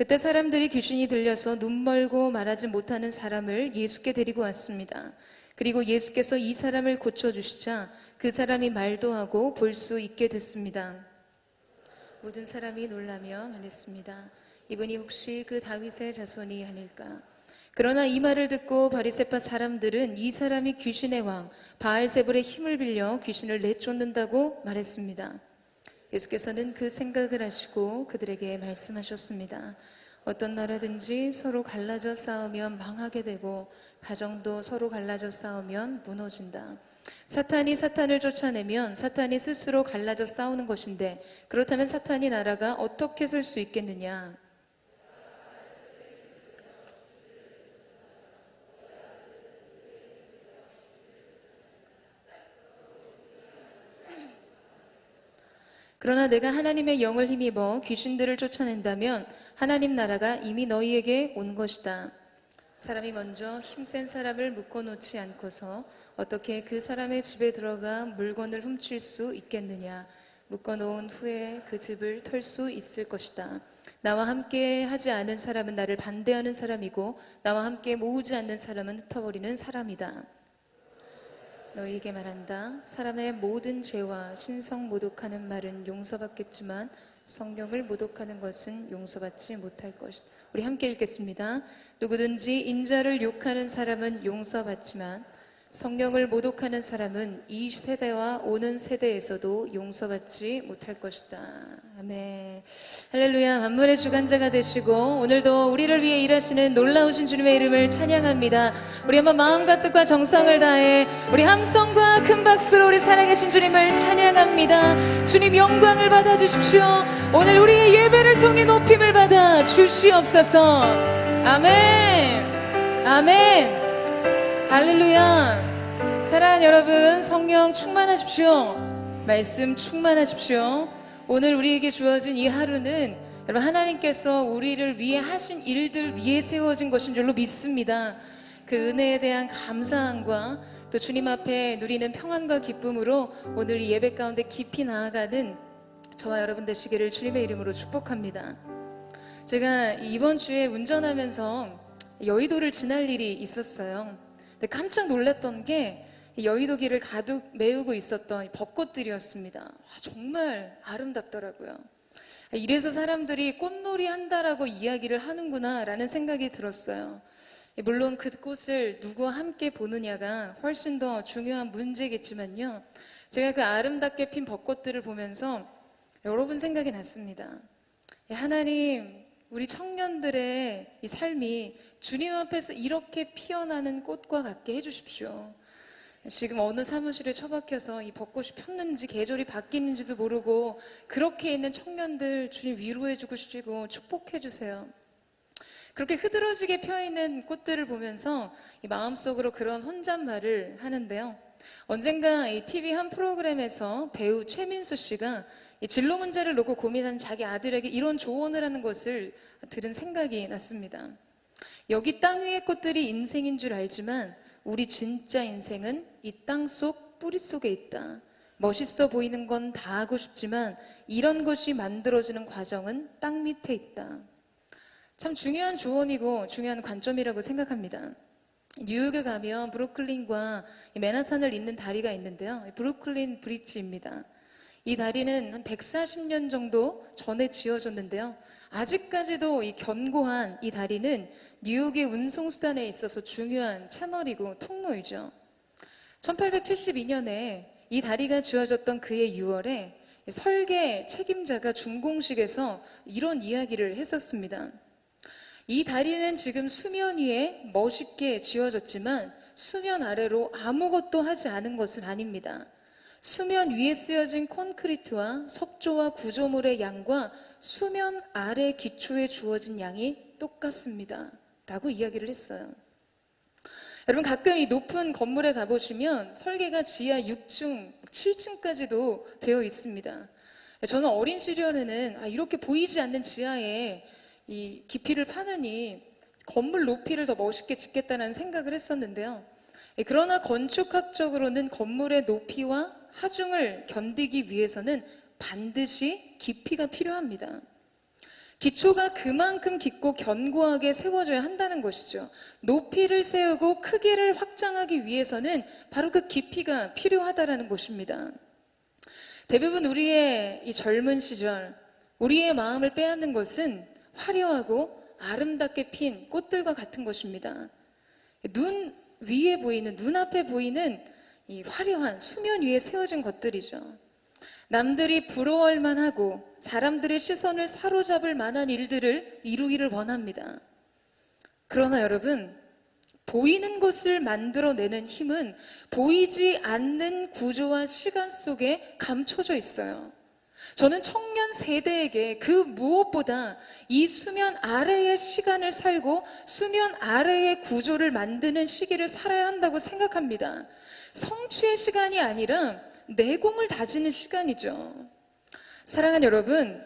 그때 사람들이 귀신이 들려서 눈 멀고 말하지 못하는 사람을 예수께 데리고 왔습니다. 그리고 예수께서 이 사람을 고쳐주시자 그 사람이 말도 하고 볼 수 있게 됐습니다. 모든 사람이 놀라며 말했습니다. 이분이 혹시 그 다윗의 자손이 아닐까? 그러나 이 말을 듣고 바리새파 사람들은 이 사람이 귀신의 왕 바알세불의 힘을 빌려 귀신을 내쫓는다고 말했습니다. 예수께서는 그 생각을 하시고 그들에게 말씀하셨습니다. 어떤 나라든지 서로 갈라져 싸우면 망하게 되고 가정도 서로 갈라져 싸우면 무너진다. 사탄이 사탄을 쫓아내면 사탄이 스스로 갈라져 싸우는 것인데 그렇다면 사탄이 나라가 어떻게 설 수 있겠느냐? 그러나 내가 하나님의 영을 힘입어 귀신들을 쫓아낸다면 하나님 나라가 이미 너희에게 온 것이다. 사람이 먼저 힘센 사람을 묶어놓지 않고서 어떻게 그 사람의 집에 들어가 물건을 훔칠 수 있겠느냐. 묶어놓은 후에 그 집을 털 수 있을 것이다. 나와 함께 하지 않은 사람은 나를 반대하는 사람이고 나와 함께 모으지 않는 사람은 흩어버리는 사람이다. 너희에게 말한다. 사람의 모든 죄와 신성 모독하는 말은 용서받겠지만 성령을 모독하는 것은 용서받지 못할 것이다. 우리 함께 읽겠습니다. 누구든지 인자를 욕하는 사람은 용서받지만 성령을 모독하는 사람은 이 세대와 오는 세대에서도 용서받지 못할 것이다. 아멘. 할렐루야. 만물의 주관자가 되시고 오늘도 우리를 위해 일하시는 놀라우신 주님의 이름을 찬양합니다. 우리 한번 마음과 뜻과 정성을 다해 우리 함성과 큰 박수로 우리 살아계신 주님을 찬양합니다. 주님 영광을 받아주십시오. 오늘 우리의 예배를 통해 높임을 받아 주시옵소서. 아멘. 아멘. 할렐루야. 사랑하는 여러분, 성령 충만하십시오. 말씀 충만하십시오. 오늘 우리에게 주어진 이 하루는 여러분 하나님께서 우리를 위해 하신 일들 위에 세워진 것인 줄로 믿습니다. 그 은혜에 대한 감사함과 또 주님 앞에 누리는 평안과 기쁨으로 오늘 이 예배 가운데 깊이 나아가는 저와 여러분 되시기를 주님의 이름으로 축복합니다. 제가 이번 주에 운전하면서 여의도를 지날 일이 있었어요. 근데 깜짝 놀랐던 게 여의도 길을 가득 메우고 있었던 벚꽃들이었습니다. 정말 아름답더라고요. 이래서 사람들이 꽃놀이 한다라고 이야기를 하는구나 라는 생각이 들었어요. 물론 그 꽃을 누구와 함께 보느냐가 훨씬 더 중요한 문제겠지만요, 제가 그 아름답게 핀 벚꽃들을 보면서 여러분 생각이 났습니다. 하나님, 우리 청년들의 이 삶이 주님 앞에서 이렇게 피어나는 꽃과 같게 해주십시오. 지금 어느 사무실에 처박혀서 이 벚꽃이 폈는지 계절이 바뀌는지도 모르고 그렇게 있는 청년들 주님 위로해주고 주시고 축복해주세요. 그렇게 흐드러지게 펴있는 꽃들을 보면서 이 마음속으로 그런 혼잣말을 하는데요. 언젠가 이 TV 한 프로그램에서 배우 최민수 씨가 이 진로 문제를 놓고 고민하는 자기 아들에게 이런 조언을 하는 것을 들은 생각이 났습니다. 여기 땅 위의 꽃들이 인생인 줄 알지만 우리 진짜 인생은 이 땅 속 뿌리 속에 있다. 멋있어 보이는 건 다 하고 싶지만 이런 것이 만들어지는 과정은 땅 밑에 있다. 참 중요한 조언이고 중요한 관점이라고 생각합니다. 뉴욕에 가면 브루클린과 맨하탄을 잇는 다리가 있는데요. 브루클린 브릿지입니다. 이 다리는 한 140년 정도 전에 지어졌는데요. 아직까지도 이 견고한 이 다리는 뉴욕의 운송수단에 있어서 중요한 채널이고 통로이죠. 1872년에 이 다리가 지어졌던 그해 6월에 설계 책임자가 준공식에서 이런 이야기를 했었습니다. 이 다리는 지금 수면 위에 멋있게 지어졌지만 수면 아래로 아무것도 하지 않은 것은 아닙니다. 수면 위에 쓰여진 콘크리트와 석조와 구조물의 양과 수면 아래 기초에 주어진 양이 똑같습니다. 라고 이야기를 했어요. 여러분 가끔 이 높은 건물에 가보시면 설계가 지하 6층, 7층까지도 되어 있습니다. 저는 어린 시절에는 이렇게 보이지 않는 지하에 이 깊이를 파느니 건물 높이를 더 멋있게 짓겠다는 생각을 했었는데요. 그러나 건축학적으로는 건물의 높이와 하중을 견디기 위해서는 반드시 깊이가 필요합니다. 기초가 그만큼 깊고 견고하게 세워져야 한다는 것이죠. 높이를 세우고 크기를 확장하기 위해서는 바로 그 깊이가 필요하다는 것입니다. 대부분 우리의 이 젊은 시절, 우리의 마음을 빼앗는 것은 화려하고 아름답게 핀 꽃들과 같은 것입니다. 눈 위에 보이는, 눈앞에 보이는 이 화려한 수면 위에 세워진 것들이죠. 남들이 부러워할 만하고 사람들의 시선을 사로잡을 만한 일들을 이루기를 원합니다. 그러나 여러분, 보이는 것을 만들어내는 힘은 보이지 않는 구조와 시간 속에 감춰져 있어요. 저는 청년 세대에게 그 무엇보다 이 수면 아래의 시간을 살고 수면 아래의 구조를 만드는 시기를 살아야 한다고 생각합니다. 성취의 시간이 아니라 내공을 다지는 시간이죠. 사랑하는 여러분,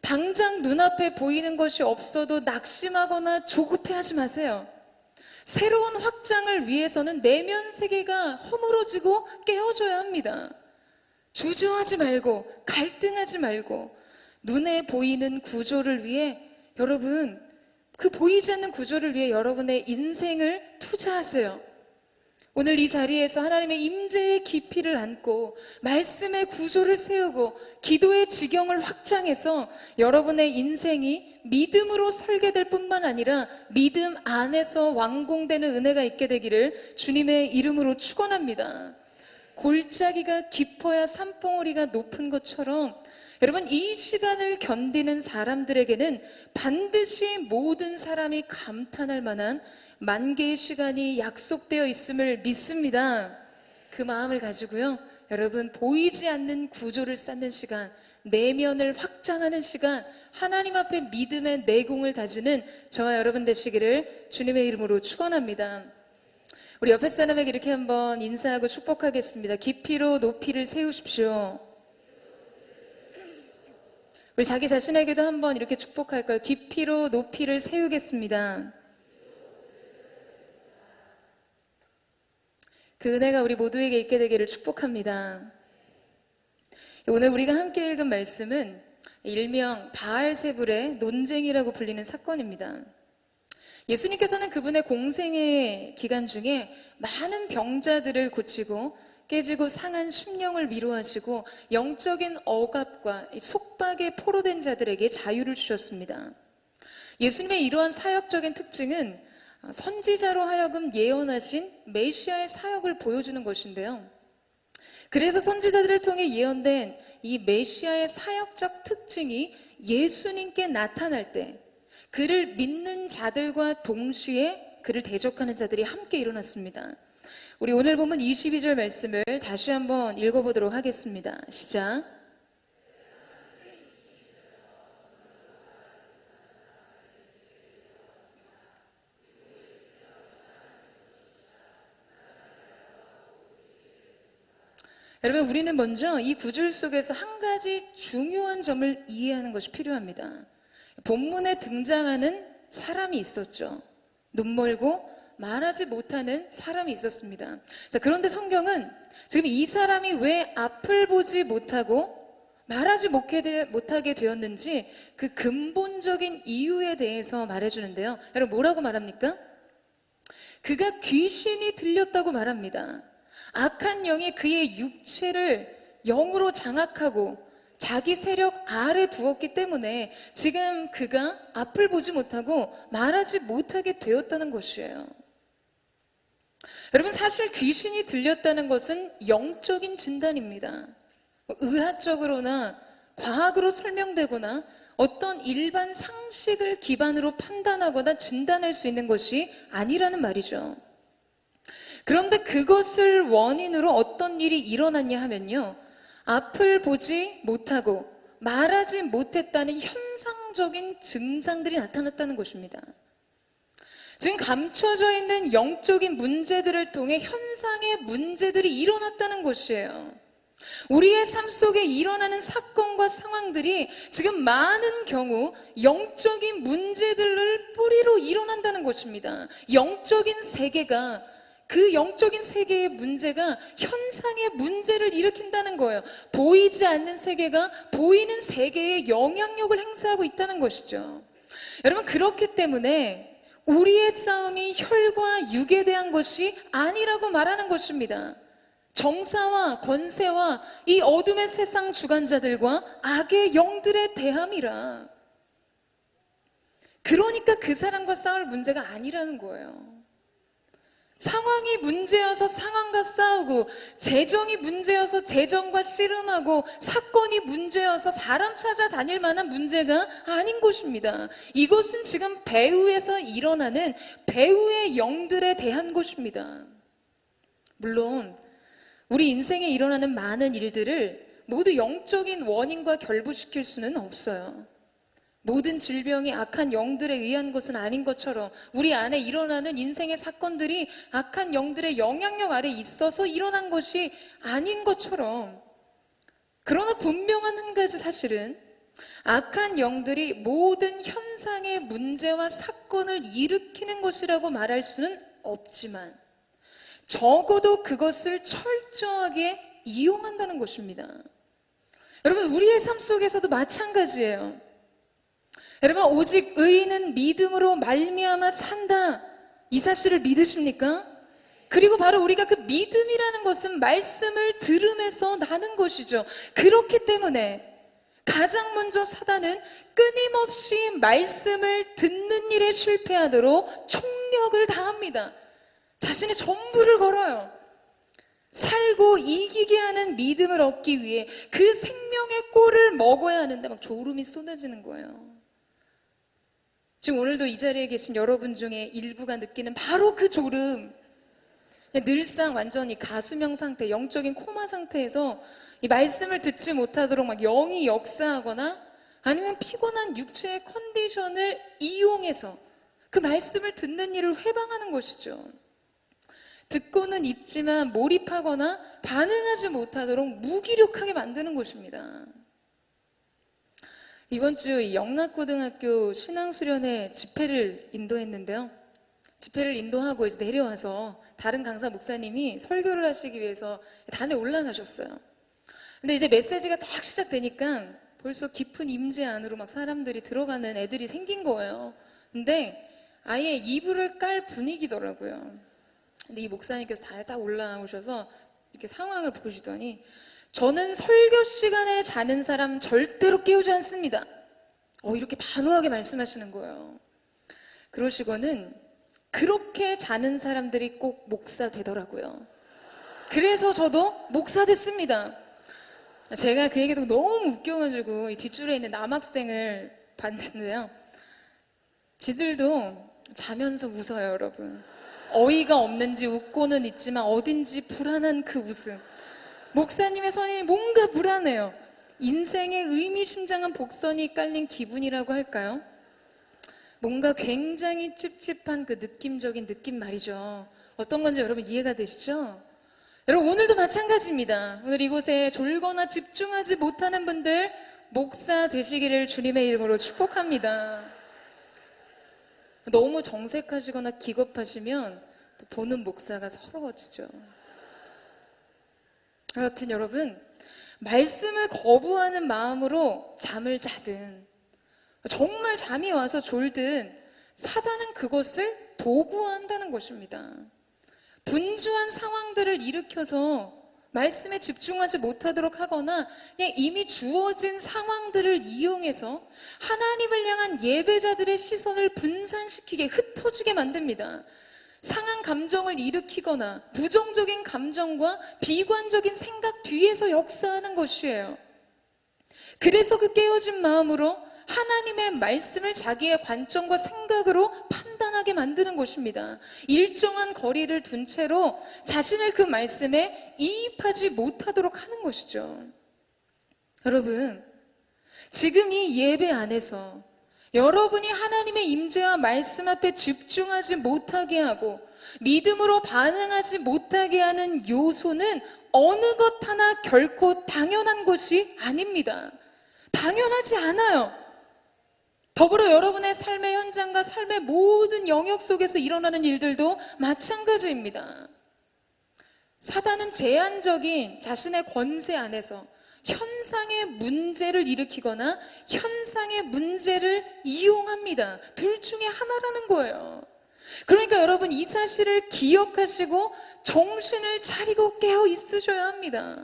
당장 눈앞에 보이는 것이 없어도 낙심하거나 조급해하지 마세요. 새로운 확장을 위해서는 내면 세계가 허물어지고 깨어져야 합니다. 주저하지 말고 갈등하지 말고 눈에 보이는 구조를 위해 여러분, 그 보이지 않는 구조를 위해 여러분의 인생을 투자하세요. 오늘 이 자리에서 하나님의 임재의 깊이를 안고 말씀의 구조를 세우고 기도의 지경을 확장해서 여러분의 인생이 믿음으로 설계될 뿐만 아니라 믿음 안에서 완공되는 은혜가 있게 되기를 주님의 이름으로 축원합니다. 골짜기가 깊어야 산봉우리가 높은 것처럼 여러분, 이 시간을 견디는 사람들에게는 반드시 모든 사람이 감탄할 만한 만개의 시간이 약속되어 있음을 믿습니다. 그 마음을 가지고요, 여러분, 보이지 않는 구조를 쌓는 시간, 내면을 확장하는 시간, 하나님 앞에 믿음의 내공을 다지는 저와 여러분 되시기를 주님의 이름으로 축원합니다. 우리 옆에 사람에게 이렇게 한번 인사하고 축복하겠습니다. 깊이로 높이를 세우십시오. 우리 자기 자신에게도 한번 이렇게 축복할까요? 깊이로 높이를 세우겠습니다. 그 은혜가 우리 모두에게 있게 되기를 축복합니다. 오늘 우리가 함께 읽은 말씀은 일명 바알세불의 논쟁이라고 불리는 사건입니다. 예수님께서는 그분의 공생의 기간 중에 많은 병자들을 고치고 깨지고 상한 심령을 위로하시고 영적인 억압과 속박에 포로된 자들에게 자유를 주셨습니다. 예수님의 이러한 사역적인 특징은 선지자로 하여금 예언하신 메시아의 사역을 보여주는 것인데요. 그래서 선지자들을 통해 예언된 이 메시아의 사역적 특징이 예수님께 나타날 때 그를 믿는 자들과 동시에 그를 대적하는 자들이 함께 일어났습니다. 우리 오늘 본문 22절 말씀을 다시 한번 읽어보도록 하겠습니다. 시작. 여러분, 우리는 먼저 이 구절 속에서 한 가지 중요한 점을 이해하는 것이 필요합니다. 본문에 등장하는 사람이 있었죠. 눈멀고 말하지 못하는 사람이 있었습니다. 자, 그런데 성경은 지금 이 사람이 왜 앞을 보지 못하고 말하지 못하게 되었는지 그 근본적인 이유에 대해서 말해주는데요. 여러분, 뭐라고 말합니까? 그가 귀신이 들렸다고 말합니다. 악한 영이 그의 육체를 영으로 장악하고 자기 세력 아래 두었기 때문에 지금 그가 앞을 보지 못하고 말하지 못하게 되었다는 것이에요. 여러분, 사실 귀신이 들렸다는 것은 영적인 진단입니다. 의학적으로나 과학으로 설명되거나 어떤 일반 상식을 기반으로 판단하거나 진단할 수 있는 것이 아니라는 말이죠. 그런데 그것을 원인으로 어떤 일이 일어났냐 하면요, 앞을 보지 못하고 말하지 못했다는 현상적인 증상들이 나타났다는 것입니다. 지금 감춰져 있는 영적인 문제들을 통해 현상의 문제들이 일어났다는 것이에요. 우리의 삶 속에 일어나는 사건과 상황들이 지금 많은 경우 영적인 문제들을 뿌리로 일어난다는 것입니다. 영적인 세계가 그 영적인 세계의 문제가 현상의 문제를 일으킨다는 거예요. 보이지 않는 세계가 보이는 세계에 영향력을 행사하고 있다는 것이죠. 여러분, 그렇기 때문에 우리의 싸움이 혈과 육에 대한 것이 아니라고 말하는 것입니다. 정사와 권세와 이 어둠의 세상 주관자들과 악의 영들의 대함이라. 그러니까 그 사람과 싸울 문제가 아니라는 거예요. 상황이 문제여서 상황과 싸우고, 재정이 문제여서 재정과 씨름하고, 사건이 문제여서 사람 찾아다닐 만한 문제가 아닌 것입니다. 이것은 지금 배후에서 일어나는 배후의 영들에 대한 것입니다. 물론 우리 인생에 일어나는 많은 일들을 모두 영적인 원인과 결부시킬 수는 없어요. 모든 질병이 악한 영들에 의한 것은 아닌 것처럼 우리 안에 일어나는 인생의 사건들이 악한 영들의 영향력 아래 있어서 일어난 것이 아닌 것처럼, 그러나 분명한 한 가지 사실은 악한 영들이 모든 현상의 문제와 사건을 일으키는 것이라고 말할 수는 없지만 적어도 그것을 철저하게 이용한다는 것입니다. 여러분, 우리의 삶 속에서도 마찬가지예요. 여러분, 오직 의인은 믿음으로 말미암아 산다, 이 사실을 믿으십니까? 그리고 바로 우리가 그 믿음이라는 것은 말씀을 들음에서 나는 것이죠. 그렇기 때문에 가장 먼저 사단은 끊임없이 말씀을 듣는 일에 실패하도록 총력을 다합니다. 자신의 전부를 걸어요. 살고 이기게 하는 믿음을 얻기 위해 그 생명의 꼴을 먹어야 하는데 막 졸음이 쏟아지는 거예요. 지금 오늘도 이 자리에 계신 여러분 중에 일부가 느끼는 바로 그 졸음, 늘상 완전히 가수명 상태, 영적인 코마 상태에서 이 말씀을 듣지 못하도록 막 영이 역사하거나 아니면 피곤한 육체의 컨디션을 이용해서 그 말씀을 듣는 일을 회방하는 것이죠. 듣고는 있지만 몰입하거나 반응하지 못하도록 무기력하게 만드는 것입니다. 이번 주 영락고등학교 신앙수련회 집회를 인도했는데요. 집회를 인도하고 이제 내려와서 다른 강사 목사님이 설교를 하시기 위해서 단에 올라가셨어요. 근데 이제 메시지가 딱 시작되니까 벌써 깊은 임재 안으로 막 사람들이 들어가는 애들이 생긴 거예요. 근데 아예 이불을 깔 분위기더라고요. 근데 이 목사님께서 딱 올라오셔서 이렇게 상황을 보시더니, 저는 설교 시간에 자는 사람 절대로 깨우지 않습니다. 이렇게 단호하게 말씀하시는 거예요. 그러시고는 그렇게 자는 사람들이 꼭 목사 되더라고요. 그래서 저도 목사 됐습니다. 제가 그 얘기도 너무 웃겨가지고 이 뒷줄에 있는 남학생을 봤는데요. 지들도 자면서 웃어요, 여러분. 어이가 없는지 웃고는 있지만 어딘지 불안한 그 웃음. 목사님의 선이 뭔가 불안해요. 인생의 의미심장한 복선이 깔린 기분이라고 할까요? 뭔가 굉장히 찝찝한 그 느낌적인 느낌 말이죠. 어떤 건지 여러분 이해가 되시죠? 여러분, 오늘도 마찬가지입니다. 오늘 이곳에 졸거나 집중하지 못하는 분들 목사 되시기를 주님의 이름으로 축복합니다. 너무 정색하시거나 기겁하시면 또 보는 목사가 서러워지죠. 여하튼 여러분, 말씀을 거부하는 마음으로 잠을 자든 정말 잠이 와서 졸든 사단은 그것을 도구화한다는 것입니다. 분주한 상황들을 일으켜서 말씀에 집중하지 못하도록 하거나 그냥 이미 주어진 상황들을 이용해서 하나님을 향한 예배자들의 시선을 분산시키게, 흩어지게 만듭니다. 상한 감정을 일으키거나 부정적인 감정과 비관적인 생각 뒤에서 역사하는 것이에요. 그래서 그 깨어진 마음으로 하나님의 말씀을 자기의 관점과 생각으로 판단하게 만드는 것입니다. 일정한 거리를 둔 채로 자신을 그 말씀에 이입하지 못하도록 하는 것이죠. 여러분, 지금 이 예배 안에서 여러분이 하나님의 임재와 말씀 앞에 집중하지 못하게 하고 믿음으로 반응하지 못하게 하는 요소는 어느 것 하나 결코 당연한 것이 아닙니다. 당연하지 않아요. 더불어 여러분의 삶의 현장과 삶의 모든 영역 속에서 일어나는 일들도 마찬가지입니다. 사단은 제한적인 자신의 권세 안에서 현상의 문제를 일으키거나 현상의 문제를 이용합니다. 둘 중에 하나라는 거예요. 그러니까 여러분, 이 사실을 기억하시고 정신을 차리고 깨어 있으셔야 합니다.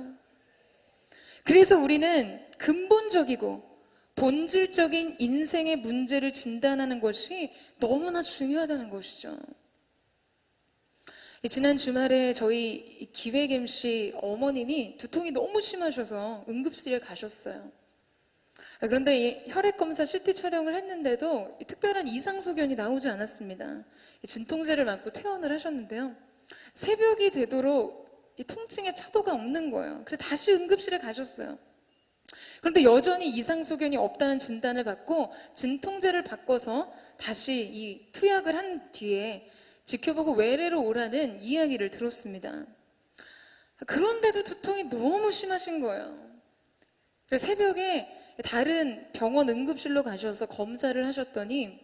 그래서 우리는 근본적이고 본질적인 인생의 문제를 진단하는 것이 너무나 중요하다는 것이죠. 지난 주말에 저희 기획 MC 어머님이 두통이 너무 심하셔서 응급실에 가셨어요. 그런데 이 혈액검사 CT 촬영을 했는데도 특별한 이상 소견이 나오지 않았습니다. 진통제를 맞고 퇴원을 하셨는데요. 새벽이 되도록 이 통증의 차도가 없는 거예요. 그래서 다시 응급실에 가셨어요. 그런데 여전히 이상 소견이 없다는 진단을 받고 진통제를 바꿔서 다시 이 투약을 한 뒤에 지켜보고 외래로 오라는 이야기를 들었습니다. 그런데도 두통이 너무 심하신 거예요. 그래서 새벽에 다른 병원 응급실로 가셔서 검사를 하셨더니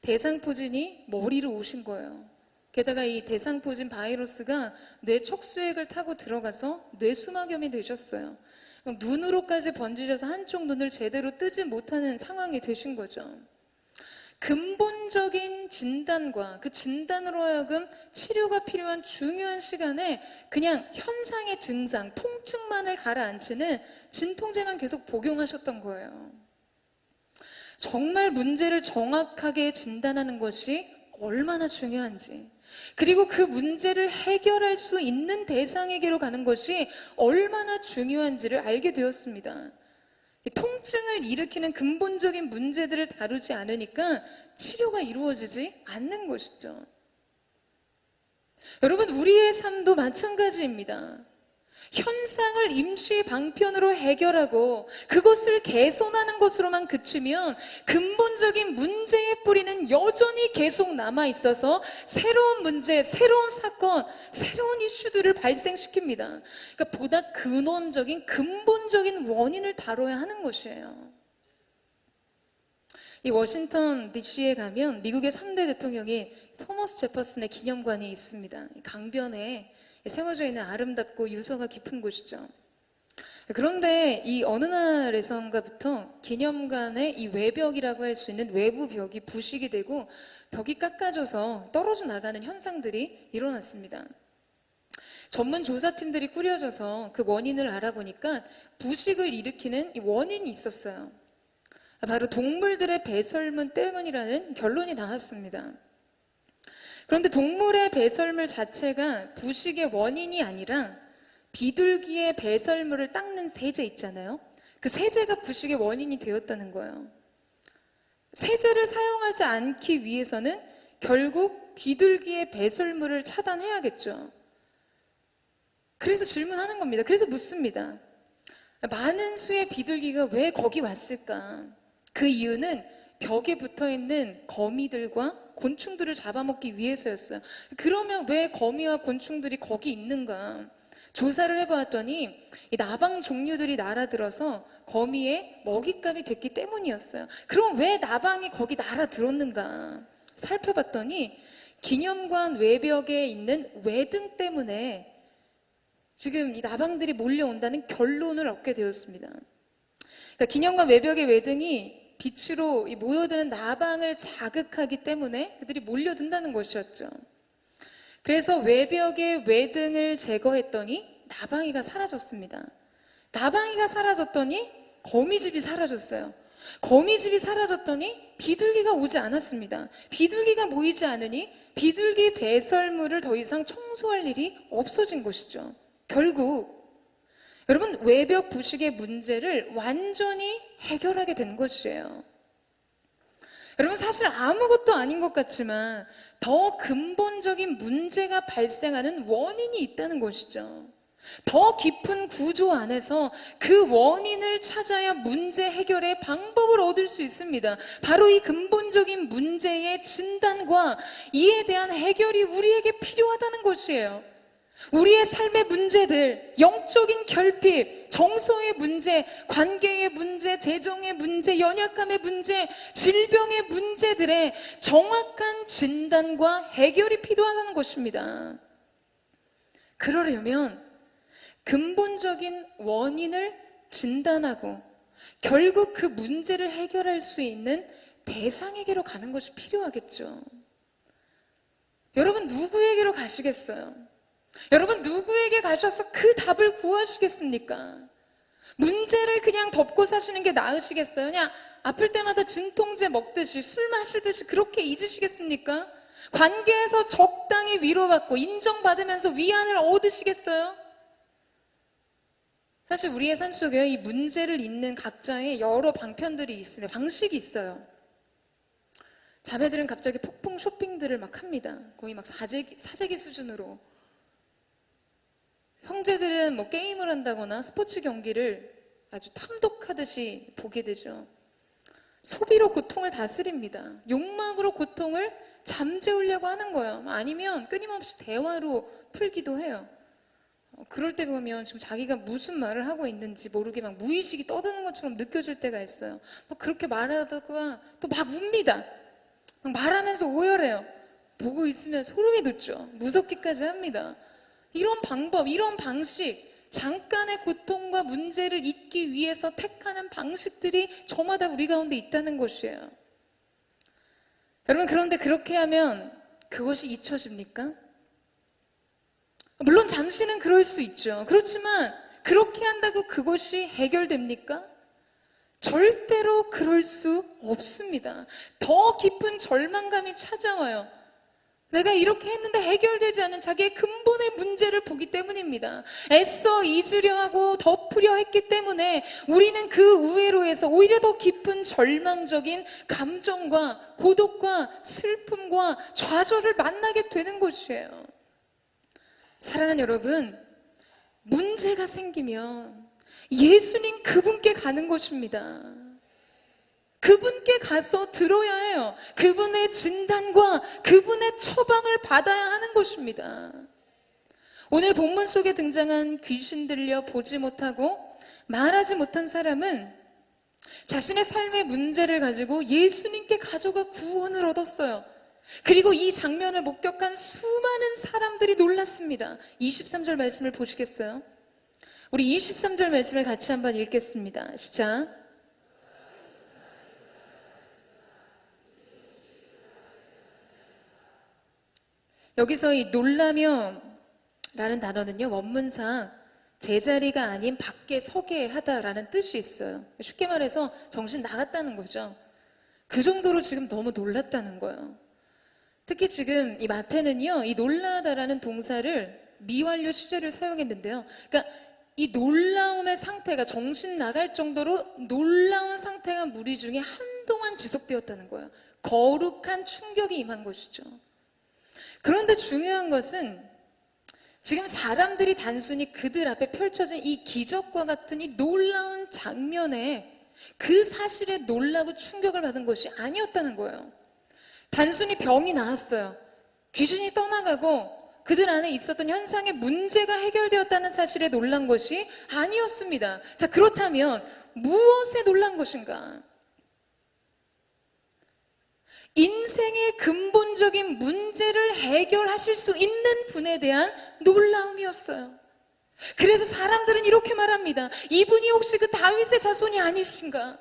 대상포진이 머리로 오신 거예요. 게다가 이 대상포진 바이러스가 뇌 척수액을 타고 들어가서 뇌수막염이 되셨어요. 눈으로까지 번지셔서 한쪽 눈을 제대로 뜨지 못하는 상황이 되신 거죠. 근본적인 진단과 그 진단으로 하여금 치료가 필요한 중요한 시간에 그냥 현상의 증상, 통증만을 가라앉히는 진통제만 계속 복용하셨던 거예요. 정말 문제를 정확하게 진단하는 것이 얼마나 중요한지, 그리고 그 문제를 해결할 수 있는 대상에게로 가는 것이 얼마나 중요한지를 알게 되었습니다. 통증을 일으키는 근본적인 문제들을 다루지 않으니까 치료가 이루어지지 않는 것이죠. 여러분, 우리의 삶도 마찬가지입니다. 현상을 임시 방편으로 해결하고 그것을 개선하는 것으로만 그치면 근본적인 문제의 뿌리는 여전히 계속 남아있어서 새로운 문제, 새로운 사건, 새로운 이슈들을 발생시킵니다. 그러니까 보다 근원적인, 근본적인 원인을 다뤄야 하는 것이에요. 이 워싱턴 DC에 가면 미국의 3대 대통령인 토머스 제퍼슨의 기념관이 있습니다. 강변에 세워져 있는 아름답고 유서가 깊은 곳이죠. 그런데 이 어느 날에선가부터 기념관의 이 외벽이라고 할 수 있는 외부 벽이 부식이 되고 벽이 깎아져서 떨어져 나가는 현상들이 일어났습니다. 전문 조사팀들이 꾸려져서 그 원인을 알아보니까 부식을 일으키는 이 원인이 있었어요. 바로 동물들의 배설물 때문이라는 결론이 나왔습니다. 그런데 동물의 배설물 자체가 부식의 원인이 아니라 비둘기의 배설물을 닦는 세제 있잖아요. 그 세제가 부식의 원인이 되었다는 거예요. 세제를 사용하지 않기 위해서는 결국 비둘기의 배설물을 차단해야겠죠. 그래서 질문하는 겁니다. 그래서 묻습니다. 많은 수의 비둘기가 왜 거기 왔을까? 그 이유는 벽에 붙어있는 거미들과 곤충들을 잡아먹기 위해서였어요. 그러면 왜 거미와 곤충들이 거기 있는가? 조사를 해보았더니 이 나방 종류들이 날아들어서 거미의 먹잇감이 됐기 때문이었어요. 그럼 왜 나방이 거기 날아들었는가? 살펴봤더니 기념관 외벽에 있는 외등 때문에 지금 이 나방들이 몰려온다는 결론을 얻게 되었습니다. 그러니까 기념관 외벽의 외등이 빛으로 모여드는 나방을 자극하기 때문에 그들이 몰려든다는 것이었죠. 그래서 외벽의 외등을 제거했더니 나방이가 사라졌습니다. 나방이가 사라졌더니 거미집이 사라졌어요. 거미집이 사라졌더니 비둘기가 오지 않았습니다. 비둘기가 모이지 않으니 비둘기 배설물을 더 이상 청소할 일이 없어진 것이죠. 결국 여러분, 외벽 부식의 문제를 완전히 해결하게 된 것이에요. 여러분, 사실 아무것도 아닌 것 같지만 더 근본적인 문제가 발생하는 원인이 있다는 것이죠. 더 깊은 구조 안에서 그 원인을 찾아야 문제 해결의 방법을 얻을 수 있습니다. 바로 이 근본적인 문제의 진단과 이에 대한 해결이 우리에게 필요하다는 것이에요. 우리의 삶의 문제들, 영적인 결핍, 정서의 문제, 관계의 문제, 재정의 문제, 연약함의 문제, 질병의 문제들의 정확한 진단과 해결이 필요하다는 것입니다. 그러려면 근본적인 원인을 진단하고 결국 그 문제를 해결할 수 있는 대상에게로 가는 것이 필요하겠죠. 여러분, 누구에게로 가시겠어요? 여러분, 누구에게 가셔서 그 답을 구하시겠습니까? 문제를 그냥 덮고 사시는 게 나으시겠어요? 그냥 아플 때마다 진통제 먹듯이 술 마시듯이 그렇게 잊으시겠습니까? 관계에서 적당히 위로받고 인정받으면서 위안을 얻으시겠어요? 사실 우리의 삶 속에 이 문제를 잇는 각자의 여러 방편들이 있습니다. 방식이 있어요. 자매들은 갑자기 폭풍 쇼핑들을 막 합니다. 거의 막 사재기 수준으로. 형제들은 뭐 게임을 한다거나 스포츠 경기를 아주 탐독하듯이 보게 되죠. 소비로 고통을 다스립니다. 욕망으로 고통을 잠재우려고 하는 거예요. 아니면 끊임없이 대화로 풀기도 해요. 그럴 때 보면 지금 자기가 무슨 말을 하고 있는지 모르게 막 무의식이 떠드는 것처럼 느껴질 때가 있어요. 막 그렇게 말하다가 또 막 웁니다. 막 말하면서 오열해요. 보고 있으면 소름이 돋죠. 무섭기까지 합니다. 이런 방법, 이런 방식, 잠깐의 고통과 문제를 잊기 위해서 택하는 방식들이 저마다 우리 가운데 있다는 것이에요. 여러분, 그런데 그렇게 하면 그것이 잊혀집니까? 물론 잠시는 그럴 수 있죠. 그렇지만 그렇게 한다고 그것이 해결됩니까? 절대로 그럴 수 없습니다. 더 깊은 절망감이 찾아와요. 내가 이렇게 했는데 해결되지 않은 자기의 근본의 문제를 보기 때문입니다. 애써 잊으려 하고 덮으려 했기 때문에 우리는 그 우회로에서 오히려 더 깊은 절망적인 감정과 고독과 슬픔과 좌절을 만나게 되는 것이에요. 사랑하는 여러분, 문제가 생기면 예수님 그분께 가는 것입니다. 그분께 가서 들어야 해요. 그분의 진단과 그분의 처방을 받아야 하는 것입니다. 오늘 본문 속에 등장한 귀신 들려 보지 못하고 말하지 못한 사람은 자신의 삶의 문제를 가지고 예수님께 가져가 구원을 얻었어요. 그리고 이 장면을 목격한 수많은 사람들이 놀랐습니다. 23절 말씀을 보시겠어요? 우리 23절 말씀을 같이 한번 읽겠습니다. 시작. 여기서 이 놀라며 라는 단어는요, 원문상 제자리가 아닌 밖에 서게 하다라는 뜻이 있어요. 쉽게 말해서 정신 나갔다는 거죠. 그 정도로 지금 너무 놀랐다는 거예요. 특히 지금 이 마태는요, 이 놀라다라는 동사를 미완료 시제를 사용했는데요. 그러니까 이 놀라움의 상태가 정신 나갈 정도로 놀라운 상태가 무리 중에 한동안 지속되었다는 거예요. 거룩한 충격이 임한 것이죠. 그런데 중요한 것은 지금 사람들이 단순히 그들 앞에 펼쳐진 이 기적과 같은 이 놀라운 장면에 그 사실에 놀라고 충격을 받은 것이 아니었다는 거예요. 단순히 병이 나았어요. 귀신이 떠나가고 그들 안에 있었던 현상의 문제가 해결되었다는 사실에 놀란 것이 아니었습니다. 자, 그렇다면 무엇에 놀란 것인가? 인생의 근본적인 문제를 해결하실 수 있는 분에 대한 놀라움이었어요. 그래서 사람들은 이렇게 말합니다. 이분이 혹시 그 다윗의 자손이 아니신가?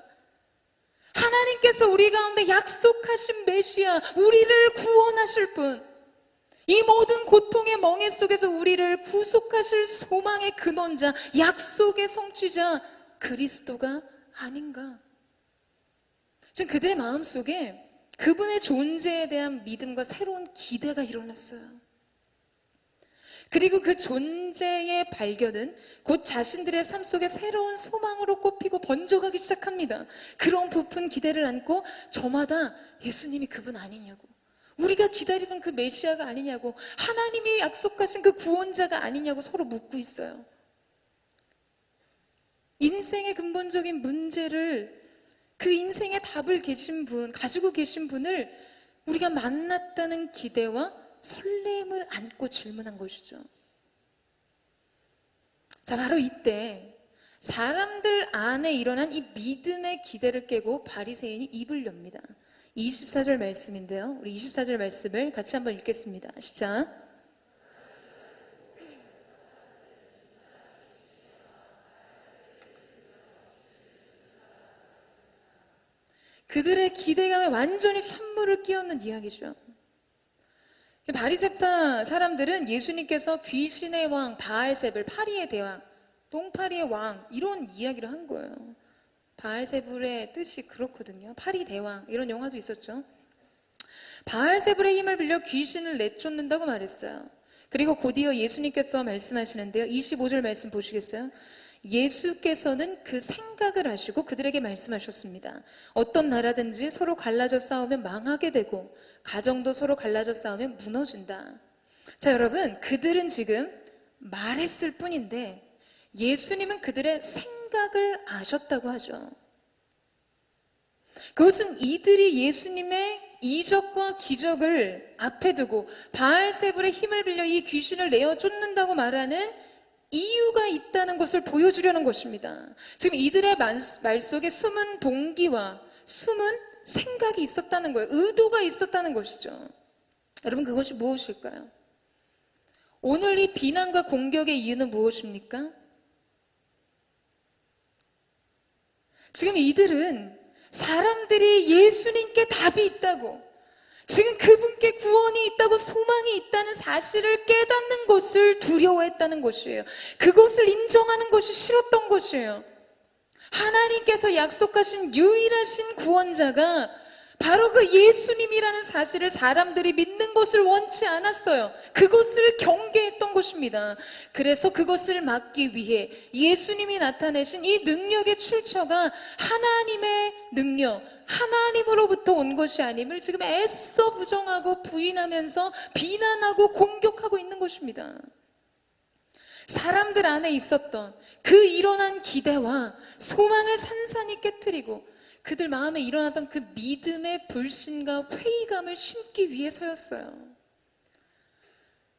하나님께서 우리 가운데 약속하신 메시아, 우리를 구원하실 분, 이 모든 고통의 멍에 속에서 우리를 구속하실 소망의 근원자, 약속의 성취자 그리스도가 아닌가? 지금 그들의 마음속에 그분의 존재에 대한 믿음과 새로운 기대가 일어났어요. 그리고 그 존재의 발견은 곧 자신들의 삶 속에 새로운 소망으로 꼽히고 번져가기 시작합니다. 그런 부푼 기대를 안고 저마다 예수님이 그분 아니냐고, 우리가 기다리던 그 메시아가 아니냐고, 하나님이 약속하신 그 구원자가 아니냐고 서로 묻고 있어요. 인생의 근본적인 문제를, 그 인생의 답을 가지고 계신 분을 우리가 만났다는 기대와 설렘을 안고 질문한 것이죠. 자, 바로 이때 사람들 안에 일어난 이 믿음의 기대를 깨고 바리새인이 입을 엽니다. 24절 말씀인데요. 우리 24절 말씀을 같이 한번 읽겠습니다. 시작. 그들의 기대감에 완전히 찬물을 끼얹는 이야기죠. 바리새파 사람들은 예수님께서 귀신의 왕 바알세불, 파리의 대왕, 똥파리의 왕 이런 이야기를 한 거예요. 바알세불의 뜻이 그렇거든요. 파리 대왕 이런 영화도 있었죠. 바알세불의 힘을 빌려 귀신을 내쫓는다고 말했어요. 그리고 곧이어 예수님께서 말씀하시는데요. 25절 말씀 보시겠어요? 예수께서는 그 생각을 아시고 그들에게 말씀하셨습니다. 어떤 나라든지 서로 갈라져 싸우면 망하게 되고 가정도 서로 갈라져 싸우면 무너진다. 자, 여러분, 그들은 지금 말했을 뿐인데 예수님은 그들의 생각을 아셨다고 하죠. 그것은 이들이 예수님의 이적과 기적을 앞에 두고 바알세불의 힘을 빌려 이 귀신을 내어 쫓는다고 말하는 이유가 있다는 것을 보여주려는 것입니다. 지금 이들의 말 속에 숨은 동기와 숨은 생각이 있었다는 거예요. 의도가 있었다는 것이죠. 여러분, 그것이 무엇일까요? 오늘 이 비난과 공격의 이유는 무엇입니까? 지금 이들은 사람들이 예수님께 답이 있다고, 지금 그분께 구원이 있다고, 소망이 있다는 사실을 깨닫는 것을 두려워했다는 것이에요. 그것을 인정하는 것이 싫었던 것이에요. 하나님께서 약속하신 유일하신 구원자가 바로 그 예수님이라는 사실을 사람들이 믿는 것을 원치 않았어요. 그것을 경계했던 것입니다. 그래서 그것을 막기 위해 예수님이 나타내신 이 능력의 출처가 하나님의 능력, 하나님으로부터 온 것이 아님을 지금 애써 부정하고 부인하면서 비난하고 공격하고 있는 것입니다. 사람들 안에 있었던 그 일어난 기대와 소망을 산산이 깨트리고 그들 마음에 일어났던 그 믿음의 불신과 회의감을 심기 위해서였어요.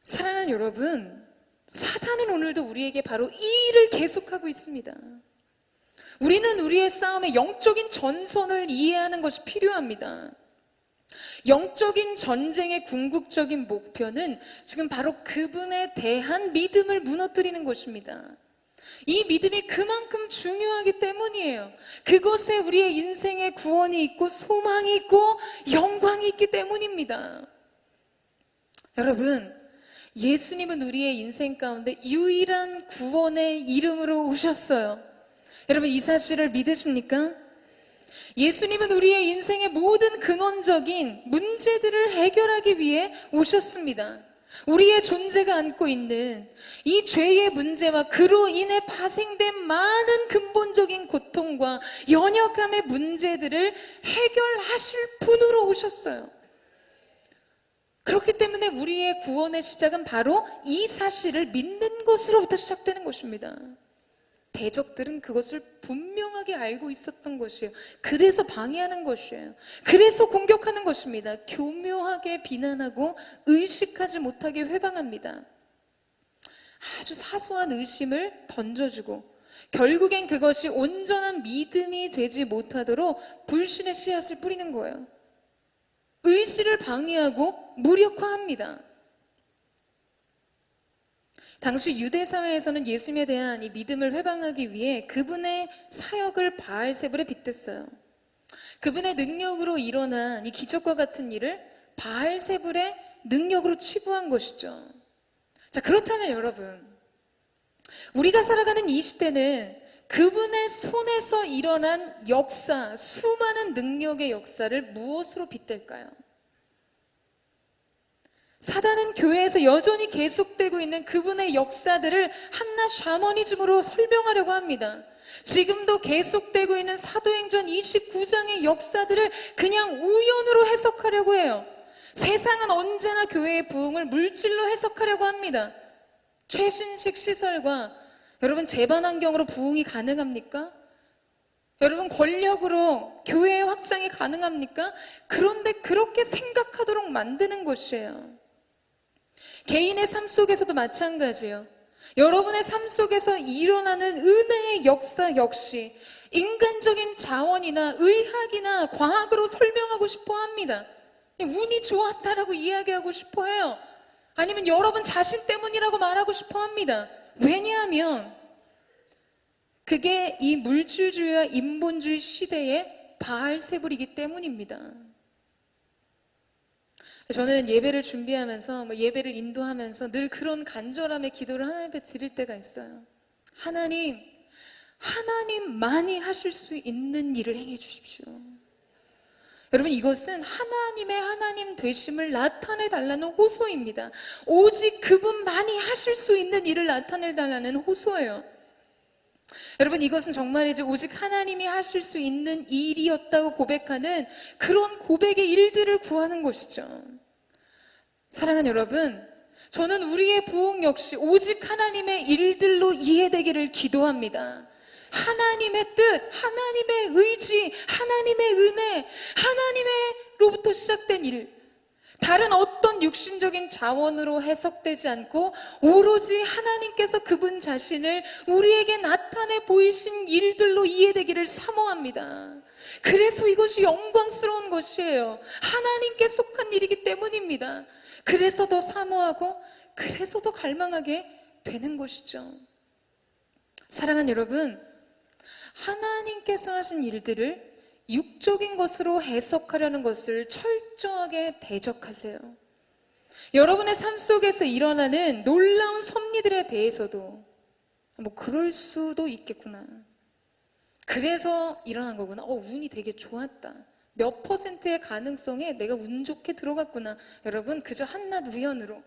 사랑하는 여러분, 사단은 오늘도 우리에게 바로 이 일을 계속하고 있습니다. 우리는 우리의 싸움의 영적인 전선을 이해하는 것이 필요합니다. 영적인 전쟁의 궁극적인 목표는 지금 바로 그분에 대한 믿음을 무너뜨리는 것입니다. 이 믿음이 그만큼 중요하기 때문이에요. 그것에 우리의 인생의 구원이 있고 소망이 있고 영광이 있기 때문입니다. 여러분, 예수님은 우리의 인생 가운데 유일한 구원의 이름으로 오셨어요. 여러분, 이 사실을 믿으십니까? 예수님은 우리의 인생의 모든 근원적인 문제들을 해결하기 위해 오셨습니다. 우리의 존재가 안고 있는 이 죄의 문제와 그로 인해 파생된 많은 근본적인 고통과 연약함의 문제들을 해결하실 분으로 오셨어요. 그렇기 때문에 우리의 구원의 시작은 바로 이 사실을 믿는 것으로부터 시작되는 것입니다. 대적들은 그것을 분명하게 알고 있었던 것이에요. 그래서 방해하는 것이에요. 그래서 공격하는 것입니다. 교묘하게 비난하고 의식하지 못하게 회방합니다. 아주 사소한 의심을 던져주고 결국엔 그것이 온전한 믿음이 되지 못하도록 불신의 씨앗을 뿌리는 거예요. 의지를 방해하고 무력화합니다. 당시 유대 사회에서는 예수님에 대한 이 믿음을 회방하기 위해 그분의 사역을 바알세불에 빗댔어요. 그분의 능력으로 일어난 이 기적과 같은 일을 바알세불의 능력으로 치부한 것이죠. 자, 그렇다면 여러분, 우리가 살아가는 이 시대는 그분의 손에서 일어난 역사, 수많은 능력의 역사를 무엇으로 빗댈까요? 사단은 교회에서 여전히 계속되고 있는 그분의 역사들을 한낱 샤머니즘으로 설명하려고 합니다. 지금도 계속되고 있는 사도행전 29장의 역사들을 그냥 우연으로 해석하려고 해요. 세상은 언제나 교회의 부흥을 물질로 해석하려고 합니다. 최신식 시설과 여러분 제반 환경으로 부흥이 가능합니까? 여러분 권력으로 교회의 확장이 가능합니까? 그런데 그렇게 생각하도록 만드는 것이에요. 개인의 삶 속에서도 마찬가지예요. 여러분의 삶 속에서 일어나는 은혜의 역사 역시 인간적인 자원이나 의학이나 과학으로 설명하고 싶어 합니다. 운이 좋았다라고 이야기하고 싶어 해요. 아니면 여러분 자신 때문이라고 말하고 싶어 합니다. 왜냐하면 그게 이 물질주의와 인본주의 시대의 바알세불이기 때문입니다. 저는 예배를 준비하면서 예배를 인도하면서 늘 그런 간절함의 기도를 하나님 앞에 드릴 때가 있어요. 하나님만이 하실 수 있는 일을 행해 주십시오. 여러분, 이것은 하나님의 하나님 되심을 나타내 달라는 호소입니다. 오직 그분만이 하실 수 있는 일을 나타내 달라는 호소예요. 여러분, 이것은 정말이지 오직 하나님이 하실 수 있는 일이었다고 고백하는 그런 고백의 일들을 구하는 것이죠. 사랑하는 여러분, 저는 우리의 부흥 역시 오직 하나님의 일들로 이해되기를 기도합니다. 하나님의 뜻, 하나님의 의지, 하나님의 은혜, 하나님으로부터 시작된 일, 다른 어떤 육신적인 자원으로 해석되지 않고 오로지 하나님께서 그분 자신을 우리에게 나타내 보이신 일들로 이해되기를 사모합니다. 그래서 이것이 영광스러운 것이에요. 하나님께 속한 일이기 때문입니다. 그래서 더 사모하고 그래서 더 갈망하게 되는 것이죠. 사랑하는 여러분, 하나님께서 하신 일들을 육적인 것으로 해석하려는 것을 철저하게 대적하세요. 여러분의 삶 속에서 일어나는 놀라운 섭리들에 대해서도 그럴 수도 있겠구나, 그래서 일어난 거구나, 운이 되게 좋았다, 몇 퍼센트의 가능성에 내가 운 좋게 들어갔구나. 여러분, 그저 한낱 우연으로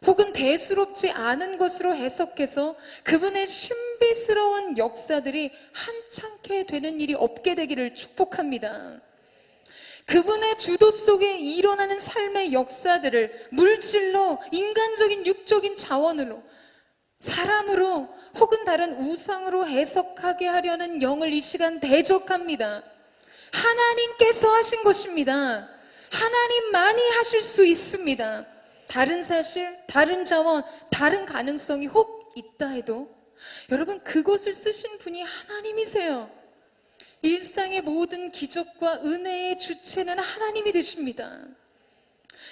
혹은 대수롭지 않은 것으로 해석해서 그분의 신비스러운 역사들이 한창케 되는 일이 없게 되기를 축복합니다. 그분의 주도 속에 일어나는 삶의 역사들을 물질로, 인간적인 육적인 자원으로, 사람으로 혹은 다른 우상으로 해석하게 하려는 영을 이 시간 대적합니다. 하나님께서 하신 것입니다. 하나님만이 하실 수 있습니다. 다른 사실, 다른 자원, 다른 가능성이 혹 있다 해도 여러분, 그것을 쓰신 분이 하나님이세요. 일상의 모든 기적과 은혜의 주체는 하나님이 되십니다.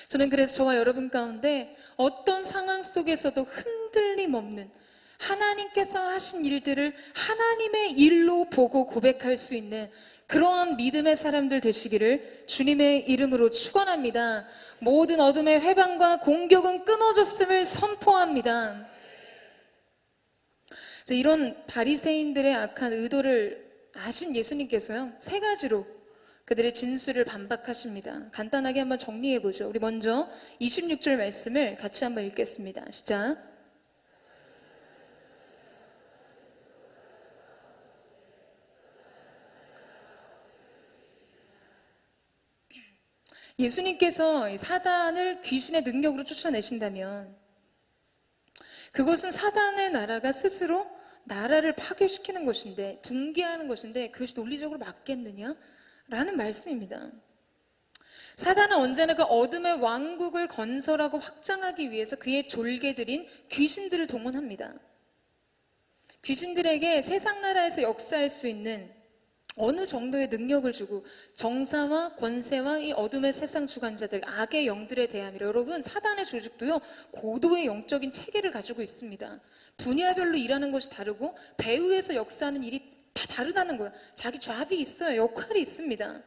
저는 그래서 저와 여러분 가운데 어떤 상황 속에서도 흔들림 없는 하나님께서 하신 일들을 하나님의 일로 보고 고백할 수 있는 그러한 믿음의 사람들 되시기를 주님의 이름으로 축원합니다. 모든 어둠의 회방과 공격은 끊어졌음을 선포합니다. 이런 바리새인들의 악한 의도를 아신 예수님께서요, 세 가지로 그들의 진술을 반박하십니다. 간단하게 한번 정리해보죠. 우리 먼저 26절 말씀을 같이 한번 읽겠습니다. 시작. 예수님께서 사단을 귀신의 능력으로 쫓아내신다면 그것은 사단의 나라가 스스로 나라를 파괴시키는 것인데, 붕괴하는 것인데 그것이 논리적으로 맞겠느냐? 라는 말씀입니다. 사단은 언제나 그 어둠의 왕국을 건설하고 확장하기 위해서 그의 졸개들인 귀신들을 동원합니다. 귀신들에게 세상 나라에서 역사할 수 있는 어느 정도의 능력을 주고 정사와 권세와 이 어둠의 세상 주관자들, 악의 영들에 대함이라. 여러분, 사단의 조직도요, 고도의 영적인 체계를 가지고 있습니다. 분야별로 일하는 것이 다르고 배후에서 역사하는 일이 다 다르다는 거예요. 자기 잡이 있어요. 역할이 있습니다.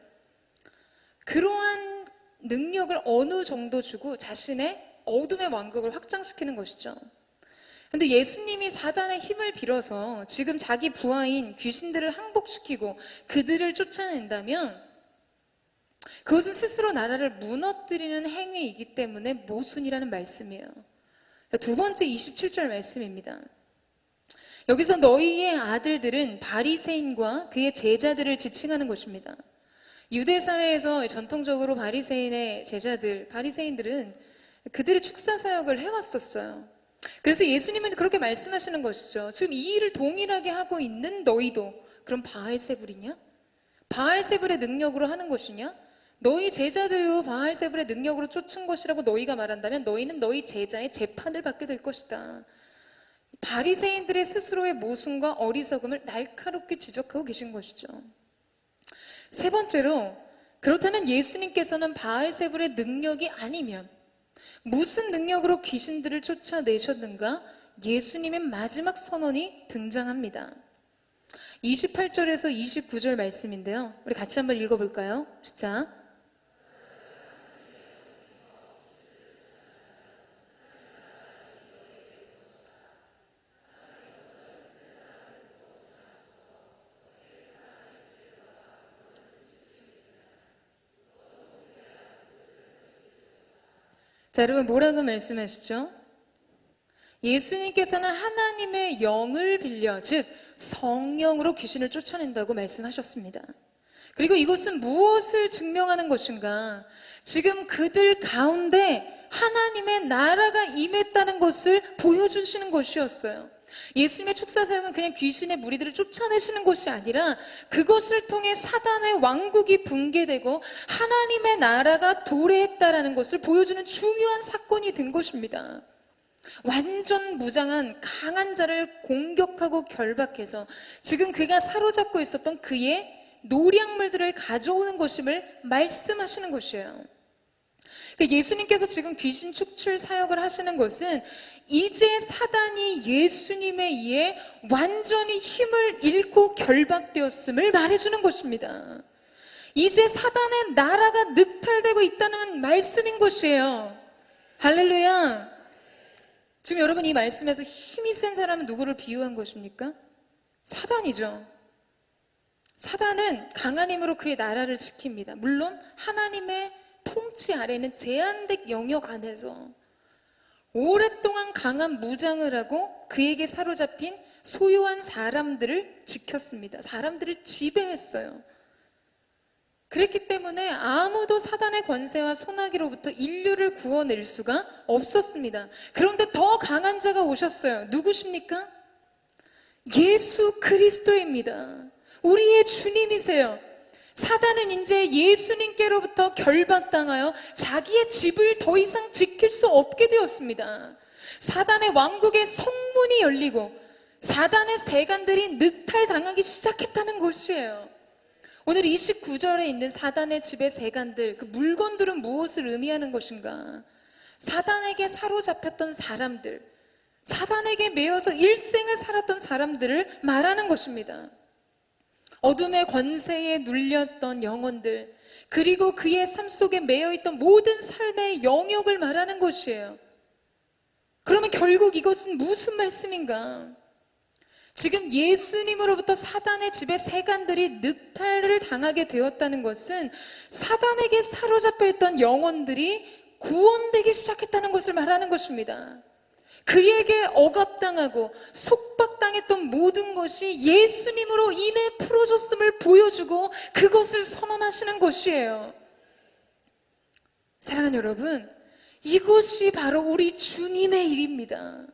그러한 능력을 어느 정도 주고 자신의 어둠의 왕국을 확장시키는 것이죠. 근데 예수님이 사단의 힘을 빌어서 지금 자기 부하인 귀신들을 항복시키고 그들을 쫓아낸다면 그것은 스스로 나라를 무너뜨리는 행위이기 때문에 모순이라는 말씀이에요. 두 번째 27절 말씀입니다. 여기서 너희의 아들들은 바리새인과 그의 제자들을 지칭하는 것입니다. 유대 사회에서 전통적으로 바리새인의 제자들, 바리새인들은 그들의 축사 사역을 해왔었어요. 그래서 예수님은 그렇게 말씀하시는 것이죠. 지금 이 일을 동일하게 하고 있는 너희도 그럼 바알세불이냐? 바알세불의 능력으로 하는 것이냐? 너희 제자들도 바알세불의 능력으로 쫓은 것이라고 너희가 말한다면 너희는 너희 제자의 재판을 받게 될 것이다. 바리새인들의 스스로의 모순과 어리석음을 날카롭게 지적하고 계신 것이죠. 세 번째로, 그렇다면 예수님께서는 바알세불의 능력이 아니면 무슨 능력으로 귀신들을 쫓아내셨는가? 예수님의 마지막 선언이 등장합니다. 28절에서 29절 말씀인데요. 우리 같이 한번 읽어볼까요? 시작. 자, 여러분 뭐라고 말씀하시죠? 예수님께서는 하나님의 영을 빌려, 즉 성령으로 귀신을 쫓아낸다고 말씀하셨습니다. 그리고 이것은 무엇을 증명하는 것인가? 지금 그들 가운데 하나님의 나라가 임했다는 것을 보여주시는 것이었어요. 예수님의 축사사역은 그냥 귀신의 무리들을 쫓아내시는 것이 아니라 그것을 통해 사단의 왕국이 붕괴되고 하나님의 나라가 도래했다라는 것을 보여주는 중요한 사건이 된 것입니다. 완전 무장한 강한 자를 공격하고 결박해서 지금 그가 사로잡고 있었던 그의 노략물들을 가져오는 것임을 말씀하시는 것이에요. 예수님께서 지금 귀신 축출 사역을 하시는 것은 이제 사단이 예수님에 의해 완전히 힘을 잃고 결박되었음을 말해주는 것입니다. 이제 사단의 나라가 늑탈되고 있다는 말씀인 것이에요. 할렐루야. 지금 여러분 이 말씀에서 힘이 센 사람은 누구를 비유한 것입니까? 사단이죠. 사단은 강한 힘으로 그의 나라를 지킵니다. 물론 하나님의 통치 아래는 제한된 영역 안에서 오랫동안 강한 무장을 하고 그에게 사로잡힌 소유한 사람들을 지켰습니다. 사람들을 지배했어요. 그랬기 때문에 아무도 사단의 권세와 소나기로부터 인류를 구원낼 수가 없었습니다. 그런데 더 강한 자가 오셨어요. 누구십니까? 예수 그리스도입니다. 우리의 주님이세요. 사단은 이제 예수님께로부터 결박당하여 자기의 집을 더 이상 지킬 수 없게 되었습니다. 사단의 왕국의 성문이 열리고 사단의 세간들이 늑탈당하기 시작했다는 것이에요. 오늘 29절에 있는 사단의 집의 세간들, 그 물건들은 무엇을 의미하는 것인가? 사단에게 사로잡혔던 사람들, 사단에게 매여서 일생을 살았던 사람들을 말하는 것입니다. 어둠의 권세에 눌렸던 영혼들, 그리고 그의 삶 속에 매여있던 모든 삶의 영역을 말하는 것이에요. 그러면 결국 이것은 무슨 말씀인가? 지금 예수님으로부터 사단의 집의 세간들이 늑탈을 당하게 되었다는 것은 사단에게 사로잡혀 있던 영혼들이 구원되기 시작했다는 것을 말하는 것입니다. 그에게 억압당하고 속박당했던 모든 것이 예수님으로 인해 풀어졌음을 보여주고 그것을 선언하시는 것이에요. 사랑하는 여러분, 이것이 바로 우리 주님의 일입니다.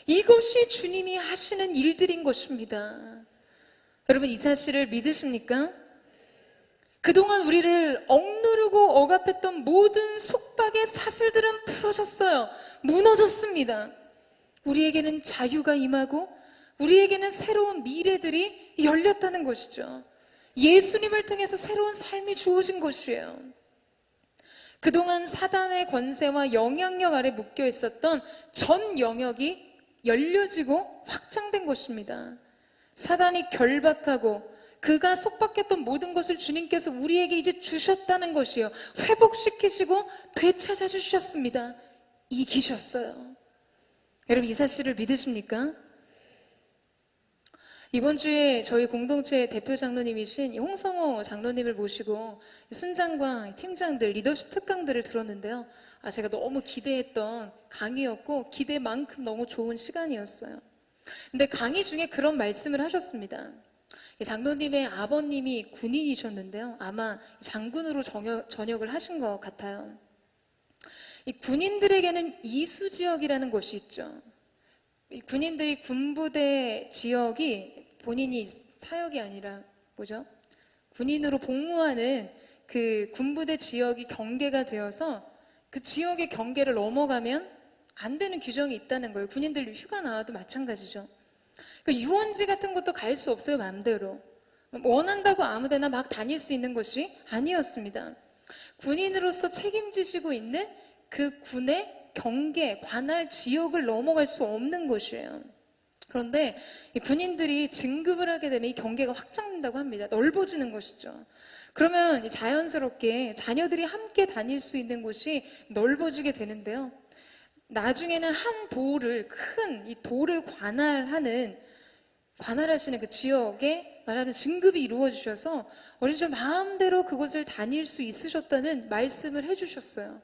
이것이 주님이 하시는 일들인 것입니다. 여러분, 이 사실을 믿으십니까? 그동안 우리를 억누르고 억압했던 모든 속박의 사슬들은 풀어졌어요. 무너졌습니다. 우리에게는 자유가 임하고 우리에게는 새로운 미래들이 열렸다는 것이죠. 예수님을 통해서 새로운 삶이 주어진 것이에요. 그동안 사단의 권세와 영향력 아래 묶여 있었던 전 영역이 열려지고 확장된 것입니다. 사단이 결박하고 그가 속박했던 모든 것을 주님께서 우리에게 이제 주셨다는 것이요, 회복시키시고 되찾아 주셨습니다. 이기셨어요. 여러분, 이 사실을 믿으십니까? 이번 주에 저희 공동체 대표 장로님이신 홍성호 장로님을 모시고 순장과 팀장들, 리더십 특강들을 들었는데요. 제가 너무 기대했던 강의였고 기대만큼 너무 좋은 시간이었어요. 근데 강의 중에 그런 말씀을 하셨습니다. 장로님의 아버님이 군인이셨는데요. 아마 장군으로 전역을 하신 것 같아요. 이 군인들에게는 이수지역이라는 곳이 있죠. 이 군인들이 군부대 지역이 본인이 사역이 아니라 뭐죠? 군인으로 복무하는 그 군부대 지역이 경계가 되어서 그 지역의 경계를 넘어가면 안 되는 규정이 있다는 거예요. 군인들 휴가 나와도 마찬가지죠. 그러니까 유원지 같은 것도 갈 수 없어요, 마음대로. 원한다고 아무데나 막 다닐 수 있는 것이 아니었습니다. 군인으로서 책임지시고 있는 그 군의 경계, 관할 지역을 넘어갈 수 없는 것이에요. 그런데 이 군인들이 진급을 하게 되면 이 경계가 확장된다고 합니다. 넓어지는 것이죠. 그러면 자연스럽게 자녀들이 함께 다닐 수 있는 곳이 넓어지게 되는데요. 나중에는 한 도를, 큰 이 도를 관할하시는 그 지역에 말하는 진급이 이루어지셔서 어린이집 마음대로 그곳을 다닐 수 있으셨다는 말씀을 해주셨어요.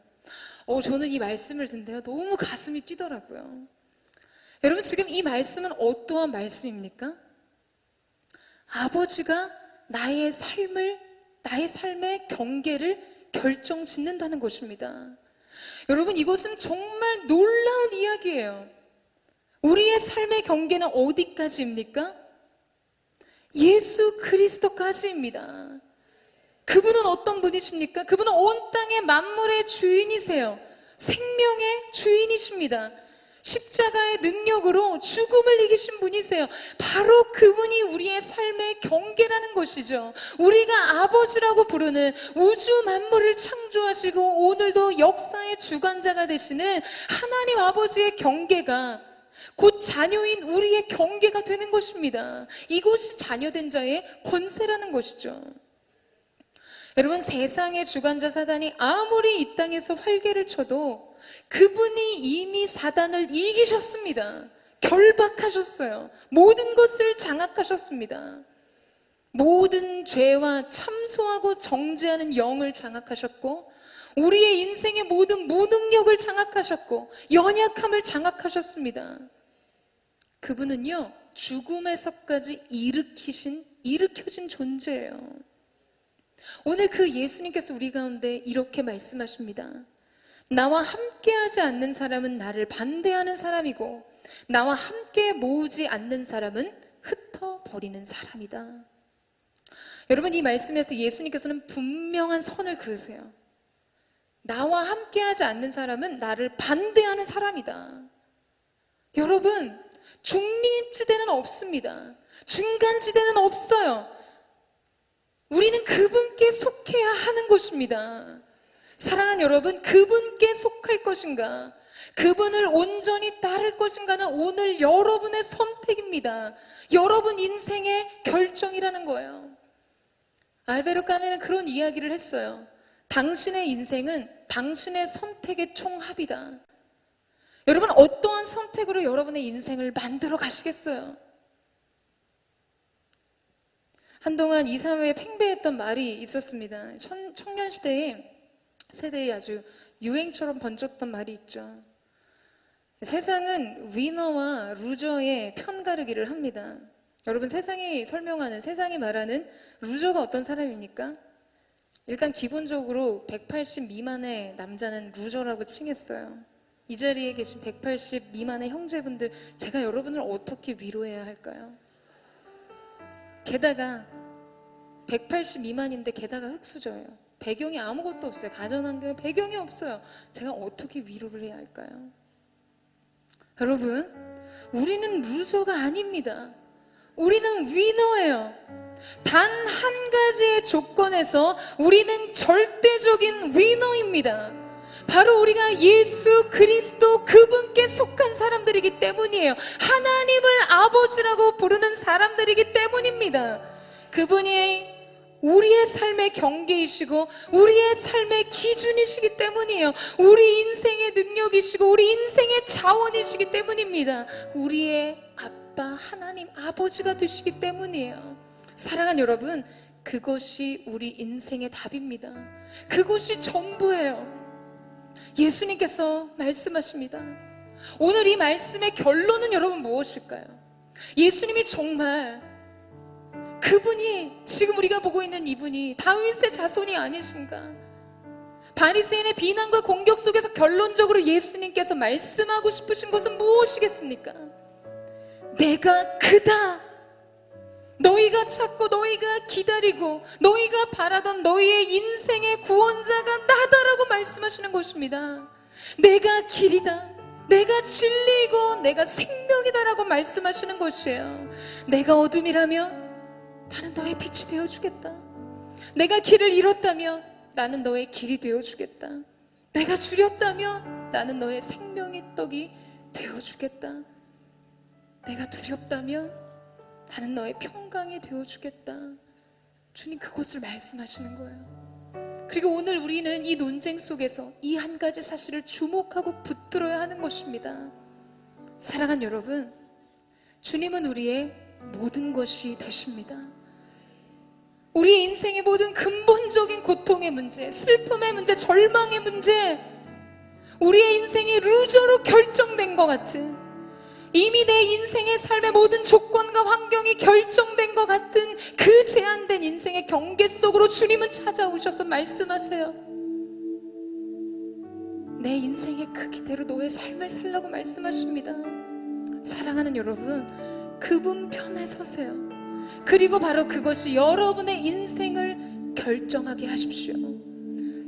저는 이 말씀을 듣는데요, 너무 가슴이 뛰더라고요. 여러분, 지금 이 말씀은 어떠한 말씀입니까? 아버지가 나의 삶의 경계를 결정짓는다는 것입니다. 여러분, 이것은 정말 놀라운 이야기예요. 우리의 삶의 경계는 어디까지입니까? 예수 그리스도까지입니다. 그분은 어떤 분이십니까? 그분은 온 땅의 만물의 주인이세요. 생명의 주인이십니다. 십자가의 능력으로 죽음을 이기신 분이세요. 바로 그분이 우리의 삶의 경계라는 것이죠. 우리가 아버지라고 부르는 우주 만물을 창조하시고 오늘도 역사의 주관자가 되시는 하나님 아버지의 경계가 곧 자녀인 우리의 경계가 되는 것입니다. 이것이 자녀된 자의 권세라는 것이죠. 여러분, 세상의 주관자 사단이 아무리 이 땅에서 활개를 쳐도 그분이 이미 사단을 이기셨습니다. 결박하셨어요. 모든 것을 장악하셨습니다. 모든 죄와 참소하고 정죄하는 영을 장악하셨고, 우리의 인생의 모든 무능력을 장악하셨고, 연약함을 장악하셨습니다. 그분은요, 죽음에서까지 일으켜진 존재예요. 오늘 그 예수님께서 우리 가운데 이렇게 말씀하십니다. 나와 함께하지 않는 사람은 나를 반대하는 사람이고 나와 함께 모으지 않는 사람은 흩어버리는 사람이다. 여러분, 이 말씀에서 예수님께서는 분명한 선을 그으세요. 나와 함께하지 않는 사람은 나를 반대하는 사람이다. 여러분, 중립지대는 없습니다. 중간지대는 없어요. 우리는 그분께 속해야 하는 것입니다. 사랑하는 여러분, 그분께 속할 것인가, 그분을 온전히 따를 것인가는 오늘 여러분의 선택입니다. 여러분 인생의 결정이라는 거예요. 알베르 까메는 그런 이야기를 했어요. 당신의 인생은 당신의 선택의 총합이다. 여러분, 어떠한 선택으로 여러분의 인생을 만들어 가시겠어요? 한동안 이 사회에 팽배했던 말이 있었습니다. 청년 세대에 아주 유행처럼 번졌던 말이 있죠. 세상은 위너와 루저의 편가르기를 합니다. 여러분, 세상이 말하는 루저가 어떤 사람입니까? 일단 기본적으로 180 미만의 남자는 루저라고 칭했어요. 이 자리에 계신 180 미만의 형제분들, 제가 여러분을 어떻게 위로해야 할까요? 게다가 180 미만인데 게다가 흙수저예요. 배경이 아무것도 없어요. 가정환경에 배경이 없어요. 제가 어떻게 위로를 해야 할까요? 여러분, 우리는 루저가 아닙니다. 우리는 위너예요. 단 한 가지의 조건에서 우리는 절대적인 위너입니다. 바로 우리가 예수 그리스도 그분께 속한 사람들이기 때문이에요. 하나님을 아버지라고 부르는 사람들이기 때문입니다. 그분이 우리의 삶의 경계이시고 우리의 삶의 기준이시기 때문이에요. 우리 인생의 능력이시고 우리 인생의 자원이시기 때문입니다. 우리의 아빠 하나님 아버지가 되시기 때문이에요. 사랑하는 여러분, 그것이 우리 인생의 답입니다. 그것이 전부예요. 예수님께서 말씀하십니다. 오늘 이 말씀의 결론은 여러분 무엇일까요? 예수님이 정말 그분이, 지금 우리가 보고 있는 이분이 다윗의 자손이 아니신가? 바리새인의 비난과 공격 속에서 결론적으로 예수님께서 말씀하고 싶으신 것은 무엇이겠습니까? 내가 그다. 너희가 찾고 너희가 기다리고 너희가 바라던 너희의 인생의 구원자가 나다라고 말씀하시는 것입니다. 내가 길이다, 내가 진리이고 내가 생명이다라고 말씀하시는 것이에요. 내가 어둠이라면 나는 너의 빛이 되어주겠다. 내가 길을 잃었다면 나는 너의 길이 되어주겠다. 내가 줄였다면 나는 너의 생명의 떡이 되어주겠다. 내가 두렵다면 나는 너의 평강이 되어주겠다. 주님 그것을 말씀하시는 거예요. 그리고 오늘 우리는 이 논쟁 속에서 이 한 가지 사실을 주목하고 붙들어야 하는 것입니다. 사랑하는 여러분, 주님은 우리의 모든 것이 되십니다. 우리 인생의 모든 근본적인 고통의 문제, 슬픔의 문제, 절망의 문제, 우리의 인생이 루저로 결정된 것 같은, 이미 내 인생의 삶의 모든 조건과 환경이 결정된 것 같은 그 제한된 인생의 경계 속으로 주님은 찾아오셔서 말씀하세요. 내 인생의 크기대로 너의 삶을 살라고 말씀하십니다. 사랑하는 여러분, 그분 편에 서세요. 그리고 바로 그것이 여러분의 인생을 결정하게 하십시오.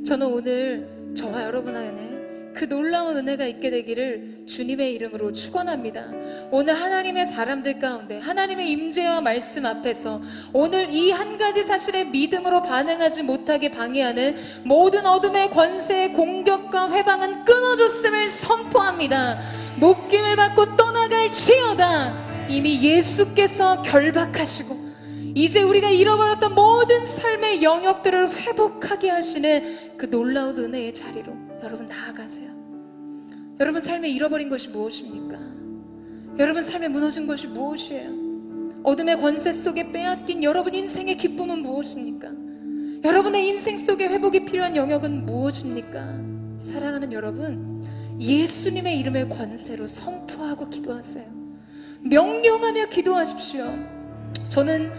저는 오늘 저와 여러분 안에 그 놀라운 은혜가 있게 되기를 주님의 이름으로 축원합니다. 오늘 하나님의 사람들 가운데 하나님의 임재와 말씀 앞에서 오늘 이 한 가지 사실에 믿음으로 반응하지 못하게 방해하는 모든 어둠의 권세의 공격과 회방은 끊어졌음을 선포합니다. 묶임을 받고 떠나갈지어다. 이미 예수께서 결박하시고 이제 우리가 잃어버렸던 모든 삶의 영역들을 회복하게 하시는 그 놀라운 은혜의 자리로 여러분 나아가세요. 여러분 삶에 잃어버린 것이 무엇입니까? 여러분 삶에 무너진 것이 무엇이에요? 어둠의 권세 속에 빼앗긴 여러분 인생의 기쁨은 무엇입니까? 여러분의 인생 속에 회복이 필요한 영역은 무엇입니까? 사랑하는 여러분, 예수님의 이름의 권세로 선포하고 기도하세요. 명령하며 기도하십시오. 저는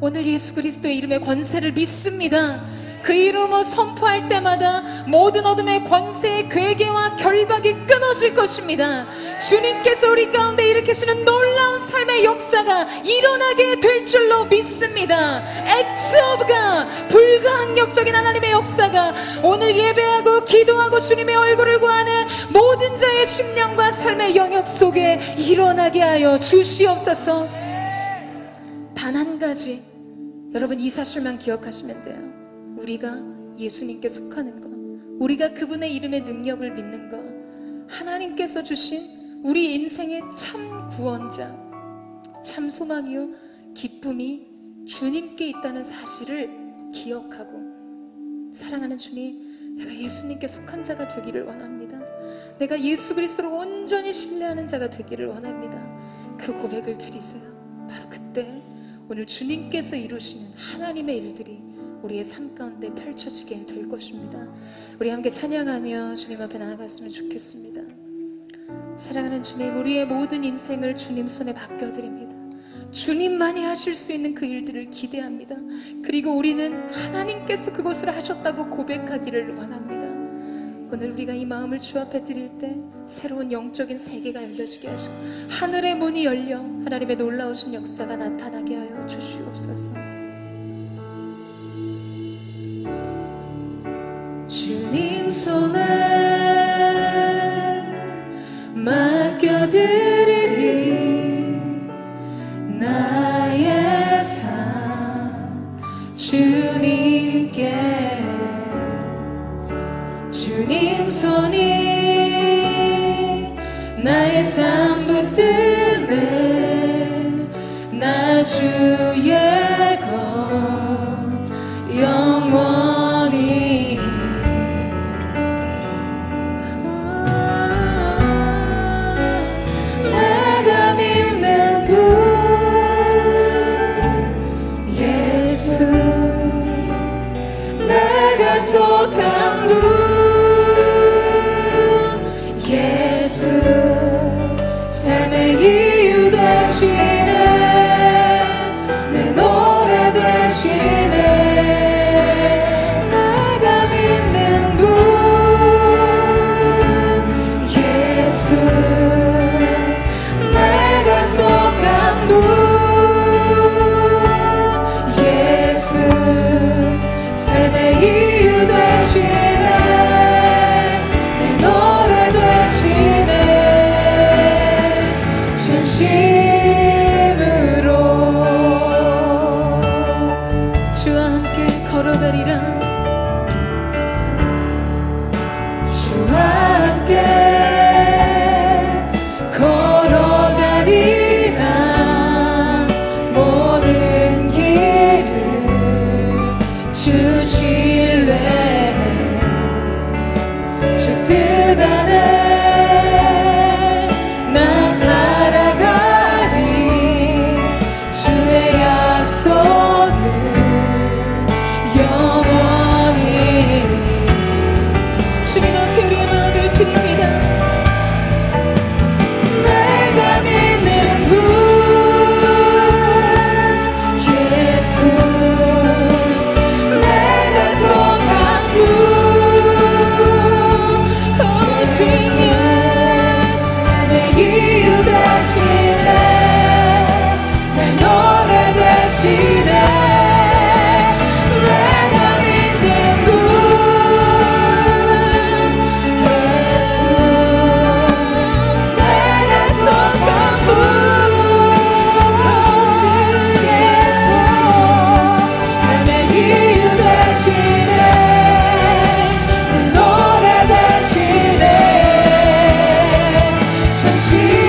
오늘 예수 그리스도의 이름의 권세를 믿습니다. 그 이름으로 선포할 때마다 모든 어둠의 권세의 괴계와 결박이 끊어질 것입니다. 주님께서 우리 가운데 일으키시는 놀라운 삶의 역사가 일어나게 될 줄로 믿습니다. Act of God, 불가항력적인 하나님의 역사가 오늘 예배하고 기도하고 주님의 얼굴을 구하는 모든 자의 심령과 삶의 영역 속에 일어나게 하여 주시옵소서. 단 한 가지 여러분 이 사실만 기억하시면 돼요. 우리가 예수님께 속하는 것, 우리가 그분의 이름의 능력을 믿는 것, 하나님께서 주신 우리 인생의 참 구원자, 참 소망이요 기쁨이 주님께 있다는 사실을 기억하고, 사랑하는 주님, 내가 예수님께 속한 자가 되기를 원합니다. 내가 예수 그리스도를 온전히 신뢰하는 자가 되기를 원합니다. 그 고백을 드리세요. 바로 그때 오늘 주님께서 이루시는 하나님의 일들이 우리의 삶 가운데 펼쳐지게 될 것입니다. 우리 함께 찬양하며 주님 앞에 나아갔으면 좋겠습니다. 사랑하는 주님, 우리의 모든 인생을 주님 손에 맡겨드립니다. 주님만이 하실 수 있는 그 일들을 기대합니다. 그리고 우리는 하나님께서 그것을 하셨다고 고백하기를 원합니다. 오늘 우리가 이 마음을 주 앞에 드릴 때 새로운 영적인 세계가 열려지게 하시고 하늘의 문이 열려 하나님의 놀라우신 역사가 나타나게 하여 주시옵소서. 주님 손에 맡겨드리리 나의 삶 주님께. 주님 손이 나의 삶 붙드네. 나 주의 것 영원히. 내가 믿는 분 예수, 내가 속한 분 예수, 삶의 이유 되시네. 내 노래 되시네. 내가 믿는 분 예수, 내가 속한 분 예수, 삶의 이유 되시네. 주와 함께 걸어가리라. 주와 함께 걸어가리라. 주 뜻 안에 나 살아가리. 주의 약속은 영원히. 주님 앞에 우리의 마음을 드립니다. 내가 믿는 분 예수, 내가 속한 분 오직 예수. 삶의 이유 되시네, 날 노래 되시네. 내가 믿는 분 예수, 내가 속한 분 오직 예수. 삶의 이유 되시네, 내 노래 되시네. 전심으로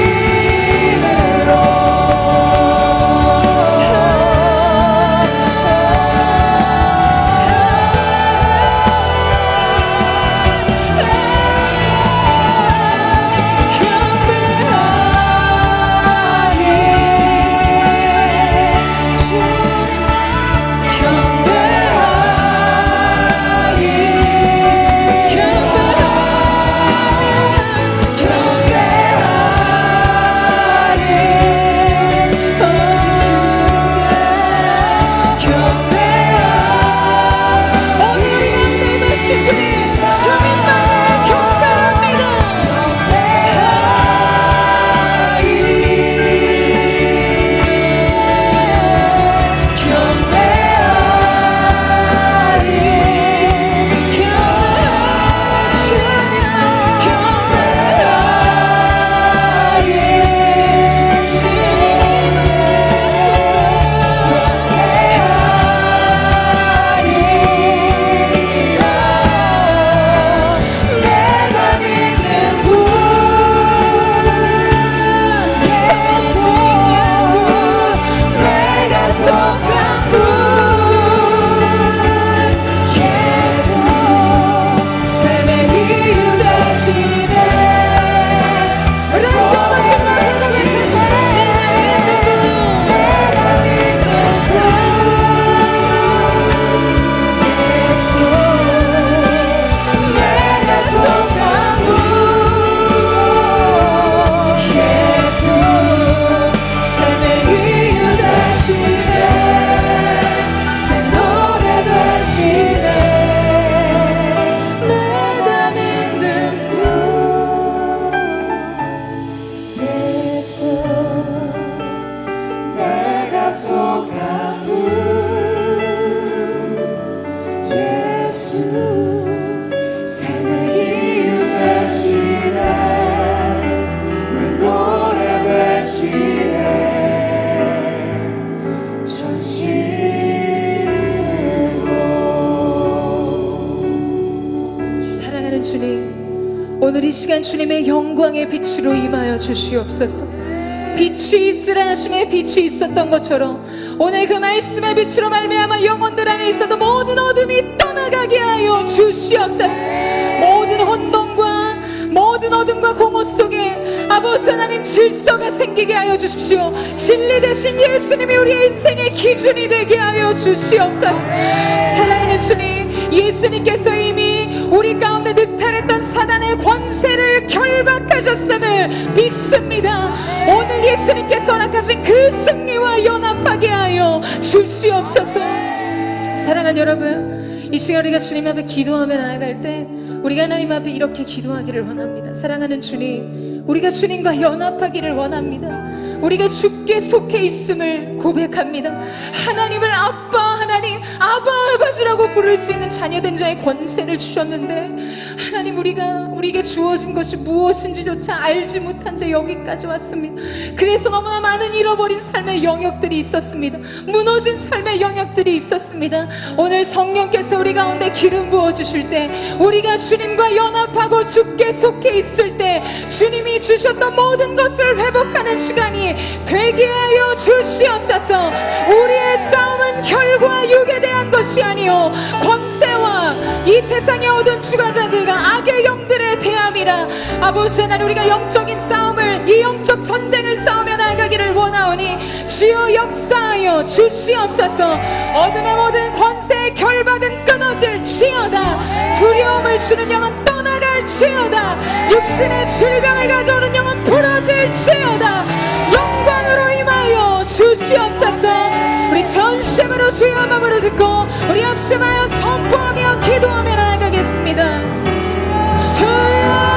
주님, 오늘 이 시간 주님의 영광의 빛으로 임하여 주시옵소서. 빛이 있으라 하심에 빛이 있었던 것처럼 오늘 그 말씀의 빛으로 말미암아 영혼들 안에 있어도 모든 어둠이 떠나가게 하여 주시옵소서. 모든 혼돈과 모든 어둠과 공허 속에 아버지 하나님 질서가 생기게 하여 주십시오. 진리 대신 예수님이 우리의 인생의 기준이 되게 하여 주시옵소서. 사랑하는 주님, 예수님께서 이미 우리 가운데 늑탈했던 사단의 권세를 결박하셨음을 믿습니다. 오늘 예수님께서 허락하신 그 승리와 연합하게 하여 주시옵소서. 사랑하는 여러분, 이 시간 우리가 주님 앞에 기도하며 나아갈 때 우리가 하나님 앞에 이렇게 기도하기를 원합니다. 사랑하는 주님, 우리가 주님과 연합하기를 원합니다. 우리가 주께 속해 있음을 고백합니다. 하나님을 아빠, 하나님 아버지라고 부를 수 있는 자녀된 자의 권세를 주셨는데 하나님, 우리에게 주어진 것이 무엇인지조차 알지 못한 채 여기까지 왔습니다. 그래서 너무나 많은 잃어버린 삶의 영역들이 있었습니다. 무너진 삶의 영역들이 있었습니다. 오늘 성령께서 우리 가운데 기름 부어주실 때, 우리가 주님과 연합하고 주께 속해 있을 때 주님이 주셨던 모든 것을 회복하는 시간이 되게 하여 주시옵소서. 우리의 싸움은 혈과 육에 대한 것이 아니요 권세와 이 세상의 어두운 주관자들과 악의 영들의 아버지 하나님, 우리가 영적인 싸움을, 이 영적 전쟁을 싸우며 나아가기를 원하오니 주여 역사하여 주시옵소서. 어둠의 모든 권세의 결박은 끊어질지어다. 두려움을 주는 영은 떠나갈지어다. 육신의 질병을 가져오는 영은 부러질지어다. 영광으로 임하여 주시옵소서. 우리 전심으로 주여 마음으로 듣고 우리 합심하여 선포하며 기도하며 나아가겠습니다. 주여,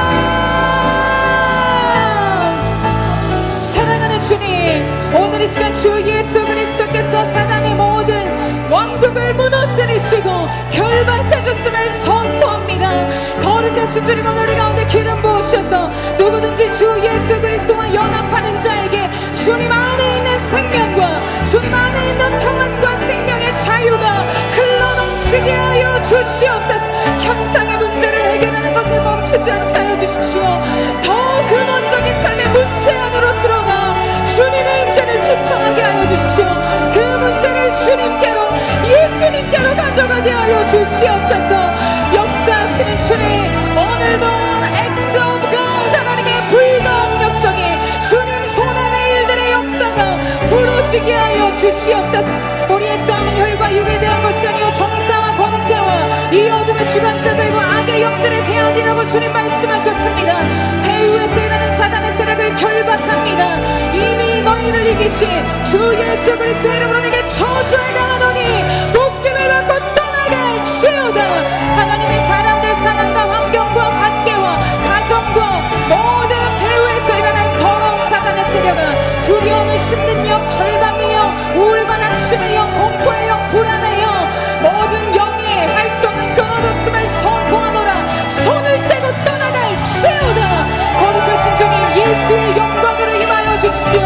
사랑하는 주님, 오늘 이 시간 주 예수 그리스도께서 사단의 모든 왕국을 무너뜨리시고 결박하셨음을 선포합니다. 거룩하신 주님, 오늘 우리 가운데 기름 부으셔서 누구든지 주 예수 그리스도와 연합하는 자에게 주님 안에 있는 생명과 주님 안에 있는 평안과 생명의 자유가 흘러넘치게 하여 주시옵소서. 현상의 문제를 해결하는 것에 멈추지 않게 하여 주십시오. 더 근원적인 삶의 문제 안으로 들어가 주님의 임재를 추청하게 하여 주십시오. 그 문제를 주님께로, 예수님께로 가져가게 하여 주시옵소서. 역사하시는 주님, 오늘도 Acts of God, 하나님의 불가항력적인 주님 손안의 일들의 역사가 부러지게 하여 주시옵소서. 우리의 싸움은 혈과 육에 대한 것이 아니요 정사와 권세와 이 어둠의 주관자들과 악의 영들에 대함이라고 주님 말씀하셨습니다. 배후에서 일하는 사단의 세력을 결박합니다. 이미 너희를 이기신 주 예수 그리스도의 이름으로 내게 저주를 당하노니 목숨을 받고 떠나갈지어다. 하나님의 사람들 상황과 환경과 관계와 가정과 모든 배후에서 일어난 더러운 사단의 세력은 두려움을 심는 영, 절망의 영, 우울과 낙심의 영, 공포의 영, 불안의 영, 모든 영의 활동은 끊어졌음을 선포하노라. 손을 떼고 떠나갈지어다. 거룩하신 주님, 예수의 영광으로 임하여 주십시오.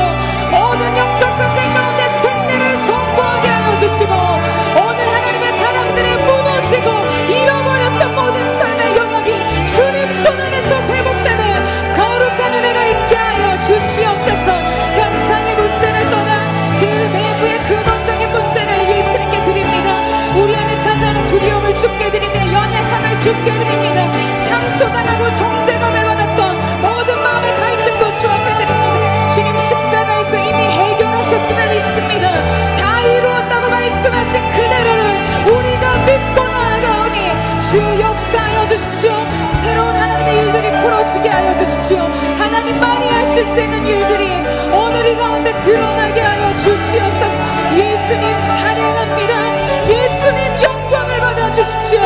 모든 영적 전쟁 가운데 승리를 선포하게 하여 주시고, 오늘 하나님의 사람들의 무너지고 잃어버렸던 모든 삶의 영역이 주님 손 안에서 회복되는 거룩한 은혜가 있게 하여 주시옵소서. 현상의 문제를 떠나 그 내부의 근원적인 문제를 예수님께 드립니다. 우리 안에 찾아오는 두려움을 주께 드립니다. 연약함을 주께 드립니다. 참소당하고 정죄감을 받았던 모든 마음의 갈등도 주 앞에 드립니다. 주님 십자가에서 이미 해결하셨음을 믿습니다. 다 이루었다고 말씀하신 그대로를 우리가 믿고 나아가오니 주 역사하여 주십시오. 새로운 하나님의 일들이 풀어지게 하여 주십시오. 하나님만이 하실 수 있는 일들이 오늘 이 가운데 드러나게 하여 주시옵소서. 예수님 찬양합니다. 예수님 영광을 받아 주십시오.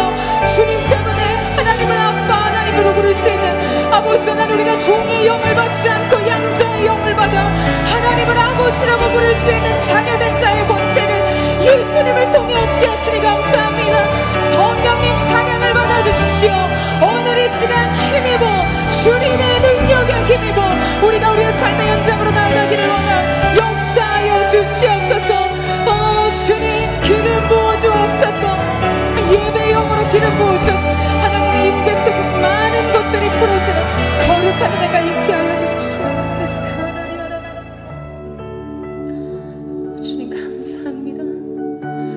주님 때문에 하나님을 아빠, 하나님으로 부를 수 있는 아버지 하나님, 우리가 종의 영을 받지 않고 양자의 영을 받아 하나님을 아버지라고 부를 수 있는 자녀된 자의 권세를 예수님을 통해 얻게 하시니 감사합니다. 성령님 찬양을 받아 주십시오. 오늘 이 시간 힘입어 주님의 능력에 힘입어 우리가 우리의 삶의 현장으로 나아가기를 원하 역사하여 주시옵소서. 주님 기름 부어 주옵소서. 예배 영으로 기름 부으셔서 하나님의 임재 속에서 많은 것들이 풀어지는 거룩한 은혜가 있게 하여 주십시오. 주님 감사합니다.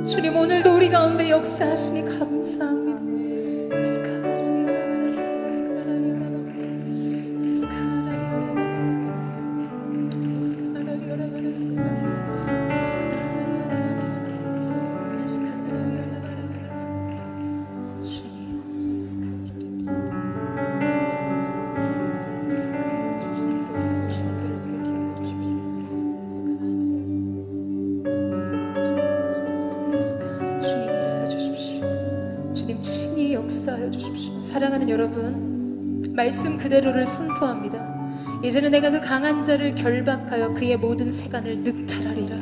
주님 오늘도 우리 가운데 역사하시니 감사합니다. 역사하여 주십시오. 사랑하는 여러분, 말씀 그대로를 선포합니다. 이제는 내가 그 강한 자를 결박하여 그의 모든 세간을 늑탈하리라.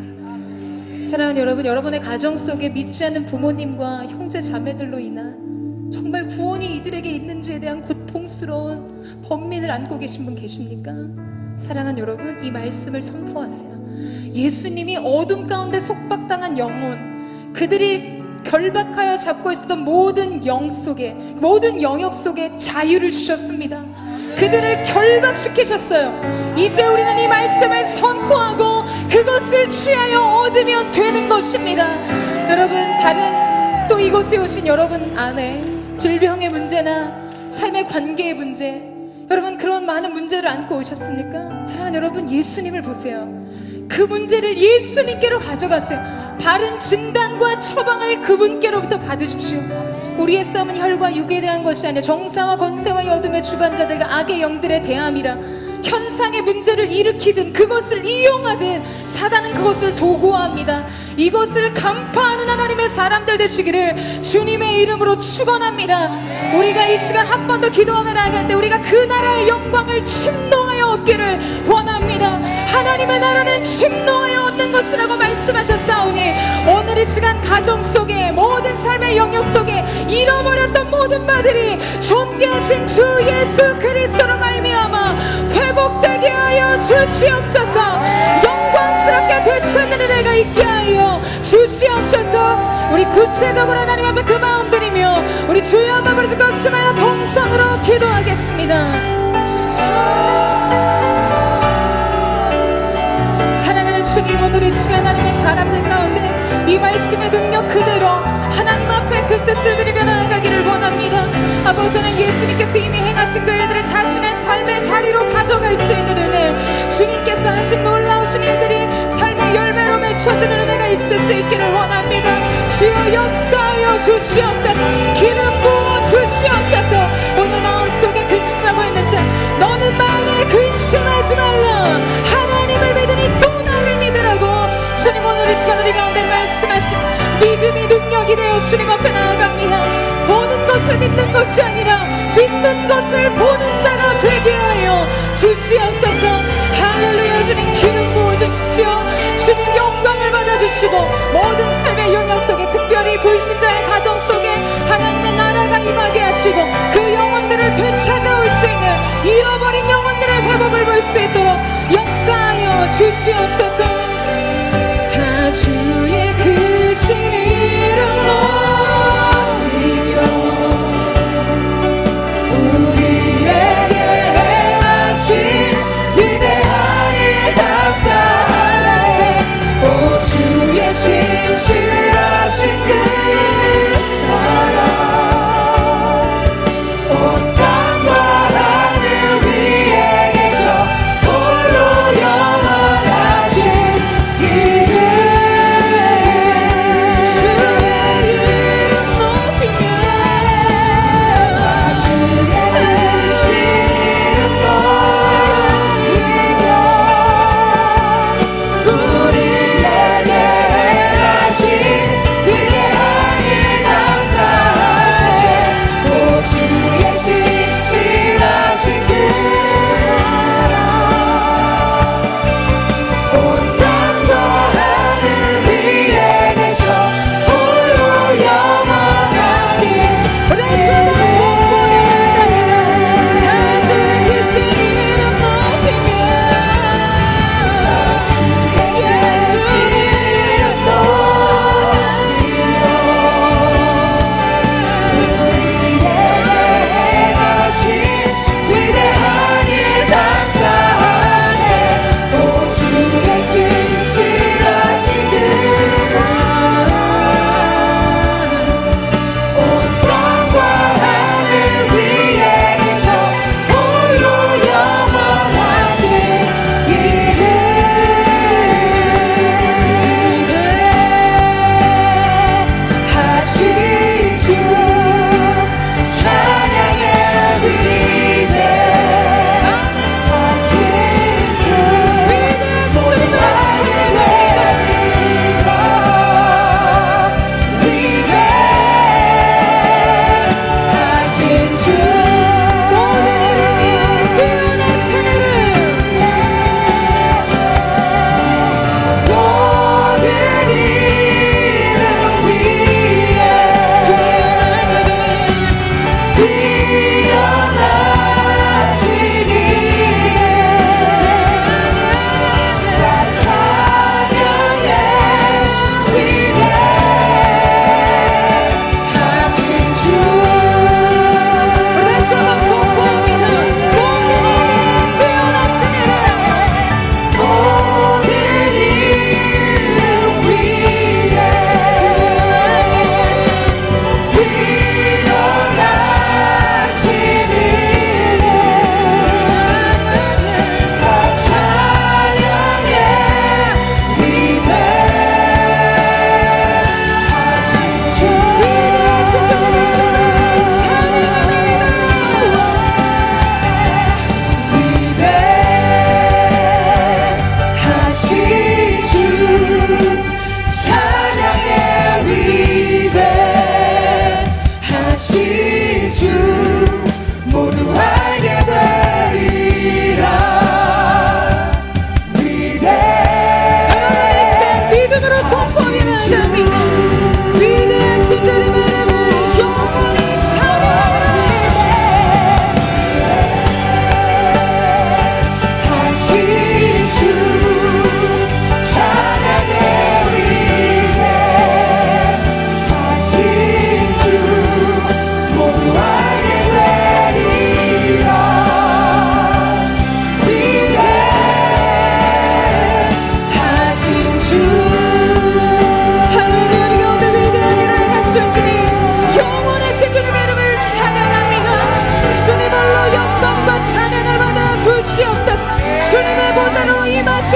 사랑하는 여러분, 여러분의 가정 속에 믿지 않는 부모님과 형제 자매들로 인한 정말 구원이 이들에게 있는지에 대한 고통스러운 번민을 안고 계신 분 계십니까? 사랑하는 여러분, 이 말씀을 선포하세요. 예수님이 어둠 가운데 속박당한 영혼, 그들이 결박하여 잡고 있었던 모든 영 속에, 모든 영역 속에 자유를 주셨습니다. 그들을 결박시키셨어요. 이제 우리는 이 말씀을 선포하고 그것을 취하여 얻으면 되는 것입니다. 여러분, 다른 또 이곳에 오신 여러분 안에 질병의 문제나 삶의 관계의 문제, 여러분, 그런 많은 문제를 안고 오셨습니까? 사랑하는 여러분, 예수님을 보세요. 그 문제를 예수님께로 가져가세요. 바른 진단과 처방을 그분께로부터 받으십시오. 우리의 싸움은 혈과 육에 대한 것이 아니라 정사와 권세와 어둠의 주관자들과 악의 영들의 대함이라. 현상의 문제를 일으키든 그것을 이용하든 사단은 그것을 도구화합니다. 이것을 간파하는 하나님의 사람들 되시기를 주님의 이름으로 축원합니다. 우리가 이 시간 한 번 더 기도하며 나아갈 때 우리가 그 나라의 영광을 침노하여 얻기를 원합니다. 하나님의 나라는 침노하여 얻는 것이라고 말씀하셨사오니 오늘 이 시간 가정 속에 모든 삶의 영역 속에 잃어버렸던 모든 바들이 존귀하신 주 예수 그리스도로 말미암아 회복되게 하여 주시옵소서. 영광스럽게 되찾는 은혜가 있게 하여 주시옵소서. 우리 구체적으로 하나님 앞에 그 마음 드리며 우리 주의 한번 부르짖고 합심하여 동성으로 기도하겠습니다. 사랑하는 주님, 오늘 이 시간 하나님의 사람들 가운데 이 말씀의 능력 그대로 하나님 앞에 그 뜻을 드리며 나아가기를 원합니다. 아버지는 예수님께서 이미 행하신 그 일들을 자신의 삶의 자리로 가져갈 수 있는 은혜, 주님께서 하신 놀라우신 일들이 삶의 열매로 맺혀지는 은혜가 있을 수 있기를 원합니다. 주여 역사하여 주시옵소서. 기름 부어 주시옵소서. 오늘 마음속에 근심하고 있는 자, 너는 마음에 근심하지 말라. 하나님을 믿으니 또 나를 믿으라고 주님 오늘 이 시간 우리 가운데 말씀하신 믿음이 능력이 되어 주님 앞에 나아갑니다. 보는 것을 믿는 것이 아니라 믿는 것을 보는 자가 되게 하여 주시옵소서. 할렐루야. 주님 기름 부어주십시오. 주님 영광을 받아주시고 모든 삶의 영역 속에 특별히 불신자의 가정 속에 하나님의 나라가 임하게 하시고 그 영혼들을 되찾아올 수 있는 잃어버린 영혼들의 회복을 볼 수 있도록 역사하여 주시옵소서. 다 주의 크신 이름 높이며 우리에게 행하신 위대한 일 감사하세. 오 주의 신실하신 그 사랑 온 땅과 하늘 위에 계셔 홀로 영원하신 이름 주의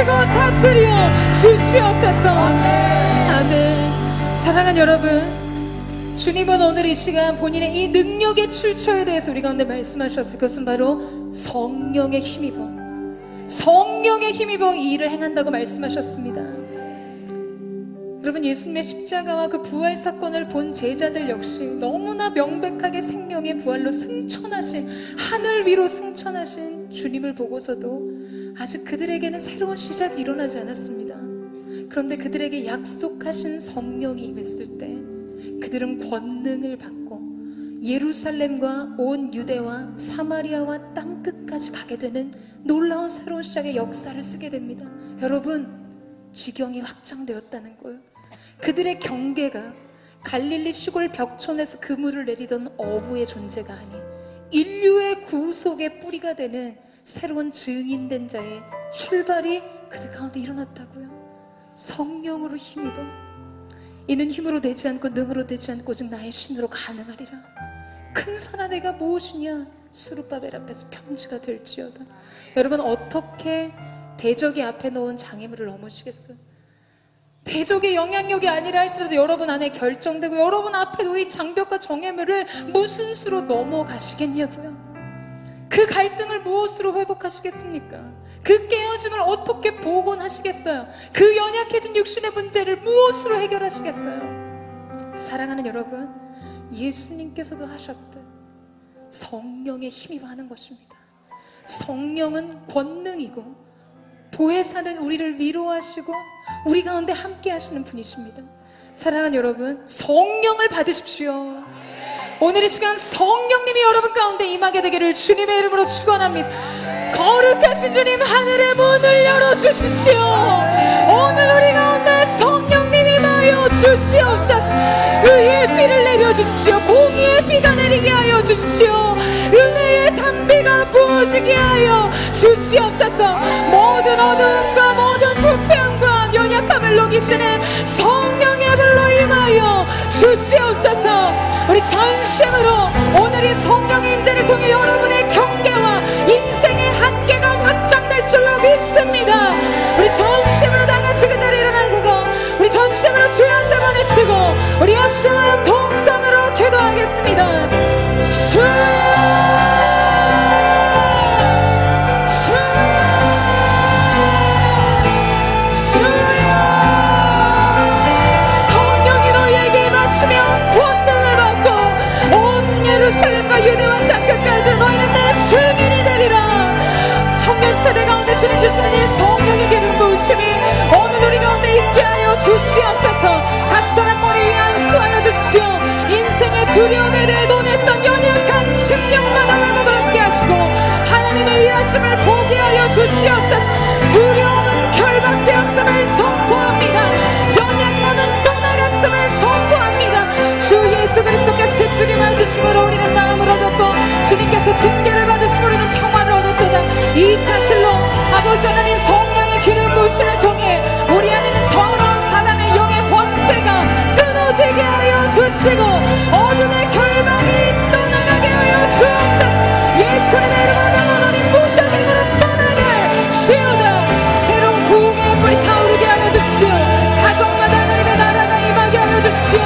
이끄시고 다스려 주시옵소서. 아멘. 사랑하는 여러분, 주님은 오늘 이 시간 본인의 이 능력의 출처에 대해서 우리 가운데 말씀하셨어요. 그것은 바로 성령의 힘입어, 성령의 힘입어 이 일을 행한다고 말씀하셨습니다. 여러분, 예수님의 십자가와 그 부활 사건을 본 제자들 역시 너무나 명백하게 생명의 부활로 승천하신, 하늘 위로 승천하신 주님을 보고서도 아직 그들에게는 새로운 시작이 일어나지 않았습니다. 그런데 그들에게 약속하신 성령이 임했을 때 그들은 권능을 받고 예루살렘과 온 유대와 사마리아와 땅끝까지 가게 되는 놀라운 새로운 시작의 역사를 쓰게 됩니다. 여러분, 지경이 확장되었다는 거예요. 그들의 경계가 갈릴리 시골 벽촌에서 그물을 내리던 어부의 존재가 아닌 인류의 구속의 뿌리가 되는 새로운 증인된 자의 출발이 그들 가운데 일어났다고요. 성령으로 힘입어 이는 힘으로 되지 않고 능으로 되지 않고 오직 나의 신으로 가능하리라. 큰 산아 내가 무엇이냐, 스룹바벨 앞에서 평지가 될지어다. 여러분, 어떻게 대적이 앞에 놓은 장애물을 넘으시겠어요? 대적의 영향력이 아니라 할지라도 여러분 안에 결정되고 여러분 앞에 놓인 장벽과 정예물을 무슨 수로 넘어가시겠냐고요. 그 갈등을 무엇으로 회복하시겠습니까? 그 깨어짐을 어떻게 복원하시겠어요? 그 연약해진 육신의 문제를 무엇으로 해결하시겠어요? 사랑하는 여러분, 예수님께서도 하셨듯 성령의 힘입어 하는 것입니다. 성령은 권능이고 보혜사는 우리를 위로하시고 우리 가운데 함께 하시는 분이십니다. 사랑하는 여러분, 성령을 받으십시오. 오늘 이 시간 성령님이 여러분 가운데 임하게 되기를 주님의 이름으로 축원합니다. 거룩하신 주님, 하늘의 문을 열어주십시오. 오늘 우리 가운데 성령님이 임하여 주시옵소서. 의의 비를 내려주십시오. 공의의 비가 내리게 하여 주십시오. 은혜의 단비가 부어지게 하여 주시옵소서. 모든 어두움과 모든 부패함과 연약함을 녹이시는 성령의 불로 임하여 주시옵소서. 우리 전심으로 오늘 이 성령의 임재를 통해 여러분의 경계와 인생의 한계가 확장될 줄로 믿습니다. 우리 전심으로 다같이 그 자리에 일어나셔서 우리 전심으로 주여 세 번 외치고 우리 합심하여 동성으로 기도하겠습니다. 성령이 너희에게 임하시면 권능을 받고 온 예루살렘과 유대와 땅끝까지 너희는 내 증인이 되리라. 청년 세대 가운데 주님 주시는 이 성령의 기름 부으심이 오늘 우리 가운데 있게 하여 주시옵소서. 각 사람 머리 위에 안수하여 주십시오. 인생의 두려움에 대해 논했던 연약한 심령마다 회복을 하시고 하나님의 일하심을 보게 하여 주시옵소서. 두려움은 결박되었음을 선포합니다. 연약함은 떠나갔음을 선포합니다. 주 예수 그리스도께서 주님 맞으심으로 우리는 마음을 얻었고 주님께서 징계를 받으심으로 우리는 평화를 얻었도다. 이 사실로 아버지 하나님 성령의 기름 부으심을 통해 우리 안에는 더러운 사단의 영의 권세가 끊어지게 하여 주시고 어둠의 결박이 떠나가게 하여 주옵소서. 예수님의 이름으로 명하노니 무장행으로 떠나게 시오다. 새로운 부흥의 불이 타오르게 하여 주십시오. 가정마다 하나님의 나라가 임하게 하여 주십시오.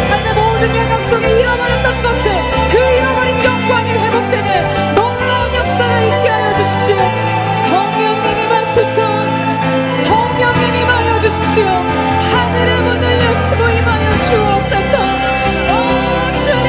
삶의 모든 영역 속에 잃어버렸던 것을 그 잃어버린 영광이 회복되는 놀라운 역사가 있게 하여 주십시오. 성령님 임하소서. 성령님 임하여 주십시오. 하늘의 문을 여시고 임하여 주옵소서. 오 주님,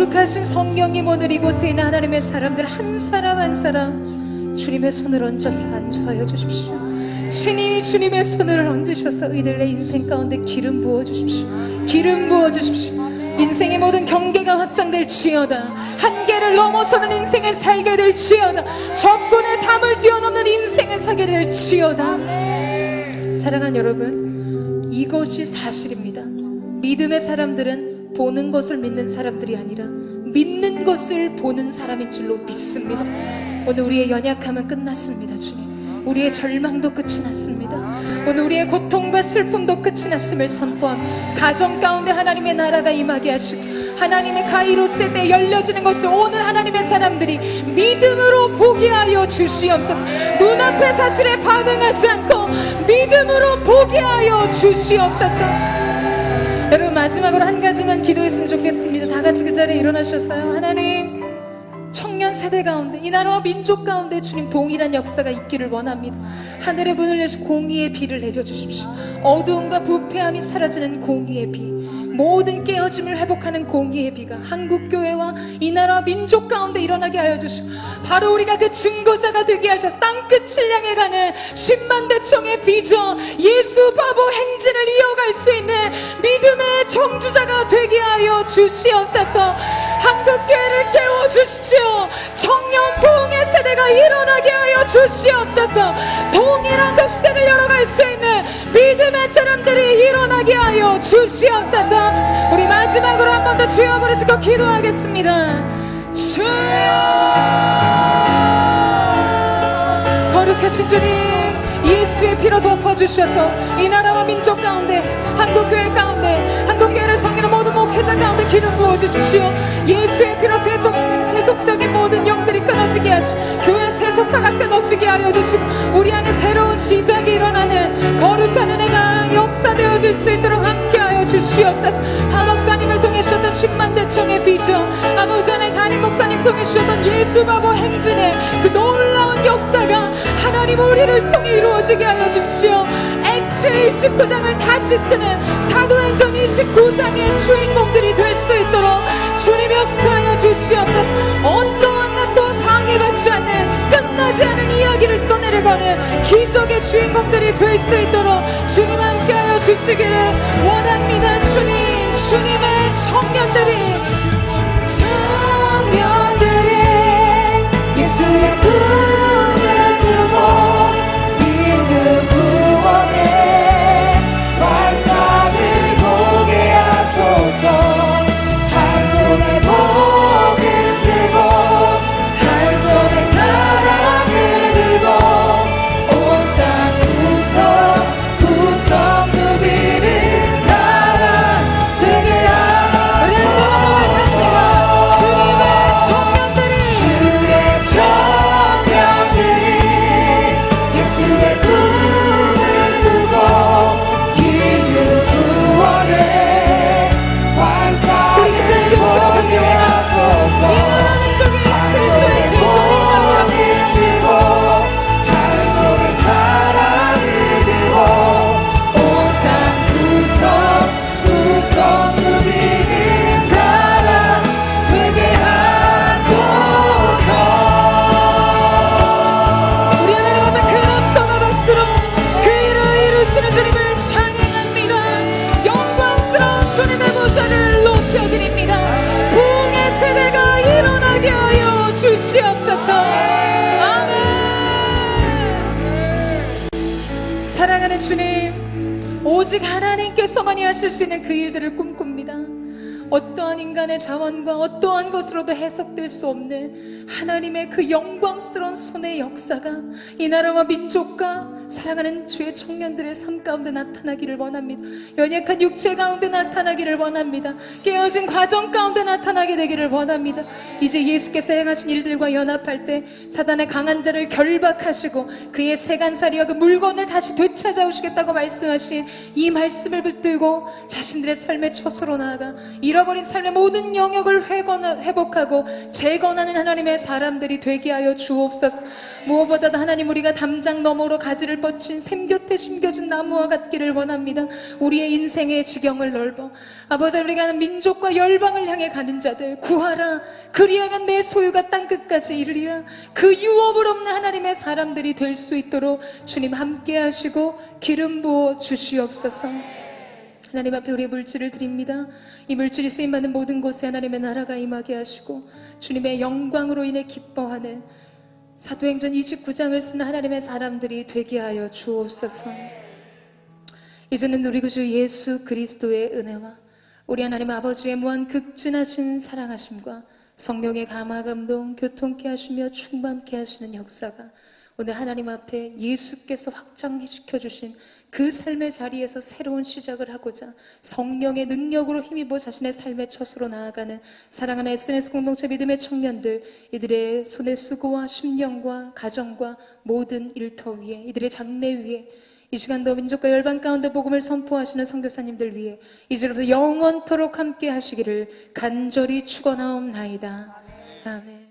거룩하신 성령님, 오늘 이곳에 있는 하나님의 사람들 한 사람 한 사람 주님의 손을 얹어서 안수하여 주십시오. 주님이 주님의 손을 얹으셔서 이들의 인생 가운데 기름 부어주십시오. 기름 부어주십시오. 인생의 모든 경계가 확장될지어다. 한계를 넘어서는 인생을 살게 될지어다. 적군의 담을 뛰어넘는 인생을 살게 될지어다. 사랑하는 여러분, 이것이 사실입니다. 믿음의 사람들은 보는 것을 믿는 사람들이 아니라 믿는 것을 보는 사람인 줄로 믿습니다. 오늘 우리의 연약함은 끝났습니다. 주님, 우리의 절망도 끝이 났습니다. 오늘 우리의 고통과 슬픔도 끝이 났음을 선포합니다. 가정 가운데 하나님의 나라가 임하게 하시고 하나님의 가이로스의 때 열려지는 것을 오늘 하나님의 사람들이 믿음으로 보게 하여 주시옵소서. 눈앞의 사실에 반응하지 않고 믿음으로 보게 하여 주시옵소서. 여러분, 마지막으로 한 가지만 기도했으면 좋겠습니다. 다 같이 그 자리에 일어나셨어요. 하나님, 청년 세대 가운데, 이 나라와 민족 가운데 주님 동일한 역사가 있기를 원합니다. 하늘의 문을 여시 공의의 비를 내려주십시오. 어두움과 부패함이 사라지는 공의의 비, 모든 깨어짐을 회복하는 공의의 비가 한국교회와 이 나라와 민족 가운데 일어나게 하여 주시고, 바로 우리가 그 증거자가 되게 하셔서 땅끝을 향해 가는 10만 대청의 비전, 예수 바보 행진을 이어갈 수 있는 믿음의 청주자가 되게 하여 주시옵소서. 한국교회를 깨워주십시오. 청년 부흥의 세대가 일어나게 하여 주시옵소서. 동일한 그 시대를 열어갈 수 있는 믿음의 사람들이 일어나게 하여 주시옵소서. 우리 마지막으로 한 번 더 주여 부르짖고 기도하겠습니다. 주여, 거룩하신 주님, 예수의 피로 덮어주셔서 이 나라와 민족 가운데, 한국교회 가운데, 한국교회를 섬기는 모든 목회자 가운데 기름 부어주십시오. 예수의 피로 세속적인 모든 영들이 끊어지게 하시고 교회 세속화가 끊어지게 하여 주시고 우리 안에 새로운 시작이 일어나는 거룩한 은혜가 역사되어질 수 있도록 함께하여 주시옵소서. 하 목사님을 통해 주셨던 10만 대청의 비전, 아무전의 담임 목사님 통해 주셨던 예수 바보 행진의 그 놀라운 역사가 하나님 우리를 통해 이루어지게 하여 주십시오. 액체 29장을 다시 쓰는 사도행전 29장의 주인공들이 될 수 있도록 주님 역사하여 주시옵소서. 어떠한 것도 방해받지 않는 끝나지 않은 이야기를 써내려가는 기적의 주인공들이 될 수 있도록 주님 함께하여 주시기를 원합니다. 주님, 주님의 청년들이 예수의 꿈을 꾸고 인류 구원의 환상을 보게 하소서. 한 손에 복을 들고 한 손에 사랑을 들고 온 땅 구석구석 누비는 나라 되게 하소서. 우리 시원한 말씀과 주님의 청년들이 예수의 꿈을 꾸고 인류 구원의 환상을 보게 하소서. 이 나라 민족이 그리스도의 기적이 임하게 하시고 한 손에 사랑을 들고 온 땅 구석구석 누비는 나라 되게 하소서. 우리 하나님 앞에 큰 함성과 박수로 그 일을 이루시는 주님을 찬양합니다. 영광스러운 주님의 보좌를 높여드립니다. 부흥의 세대가 일어나게 하여 주시옵소서. 아멘. 사랑하는 주님, 오직 하나님께서만이 하실 수 있는 그 일들을 꿈꿉니다. 어떠한 인간의 자원과 어떠한 것으로도 해석될 수 없는 하나님의 그 영광스러운 손의 역사가 이 나라와 민족과 사랑하는 주의 청년들의 삶 가운데 나타나기를 원합니다. 연약한 육체 가운데 나타나기를 원합니다. 깨어진 과정 가운데 나타나게 되기를 원합니다. 이제 예수께서 행하신 일들과 연합할 때 사단의 강한 자를 결박하시고 그의 세간살이와 그 물건을 다시 되찾아오시겠다고 말씀하신 이 말씀을 붙들고 자신들의 삶의 처소로 나아가 잃어버린 삶의 모든 영역을 회복하고 재건하는 하나님의 사람들이 되게 하여 주옵소서. 무엇보다도 하나님, 우리가 담장 너머로 가지를 뻗친 샘 곁에 심겨진 나무와 같기를 원합니다. 우리의 인생의 지경을 넓어 아버지, 우리가 민족과 열방을 향해 가는 자들 구하라. 그리하면 내 소유가 땅끝까지 이르리라. 그 유업을 없는 하나님의 사람들이 될 수 있도록 주님 함께 하시고 기름 부어 주시옵소서. 하나님 앞에 우리의 물질을 드립니다. 이 물질이 쓰임받는 모든 곳에 하나님의 나라가 임하게 하시고 주님의 영광으로 인해 기뻐하는 사도행전 29장을 쓴 하나님의 사람들이 되게 하여 주옵소서. 이제는 우리 구주 예수 그리스도의 은혜와 우리 하나님 아버지의 무한 극진하신 사랑하심과 성령의 감화 감동 교통케 하시며 충만케 하시는 역사가 오늘 하나님 앞에 예수께서 확장시켜 주신 그 삶의 자리에서 새로운 시작을 하고자 성령의 능력으로 힘입어 자신의 삶의 처소로 나아가는 사랑하는 SNS 공동체 믿음의 청년들, 이들의 손의 수고와 심령과 가정과 모든 일터 위에, 이들의 장래 위에, 이 시간도 민족과 열방 가운데 복음을 선포하시는 선교사님들 위해 이제로부터 영원토록 함께 하시기를 간절히 축원하옵나이다. 아멘.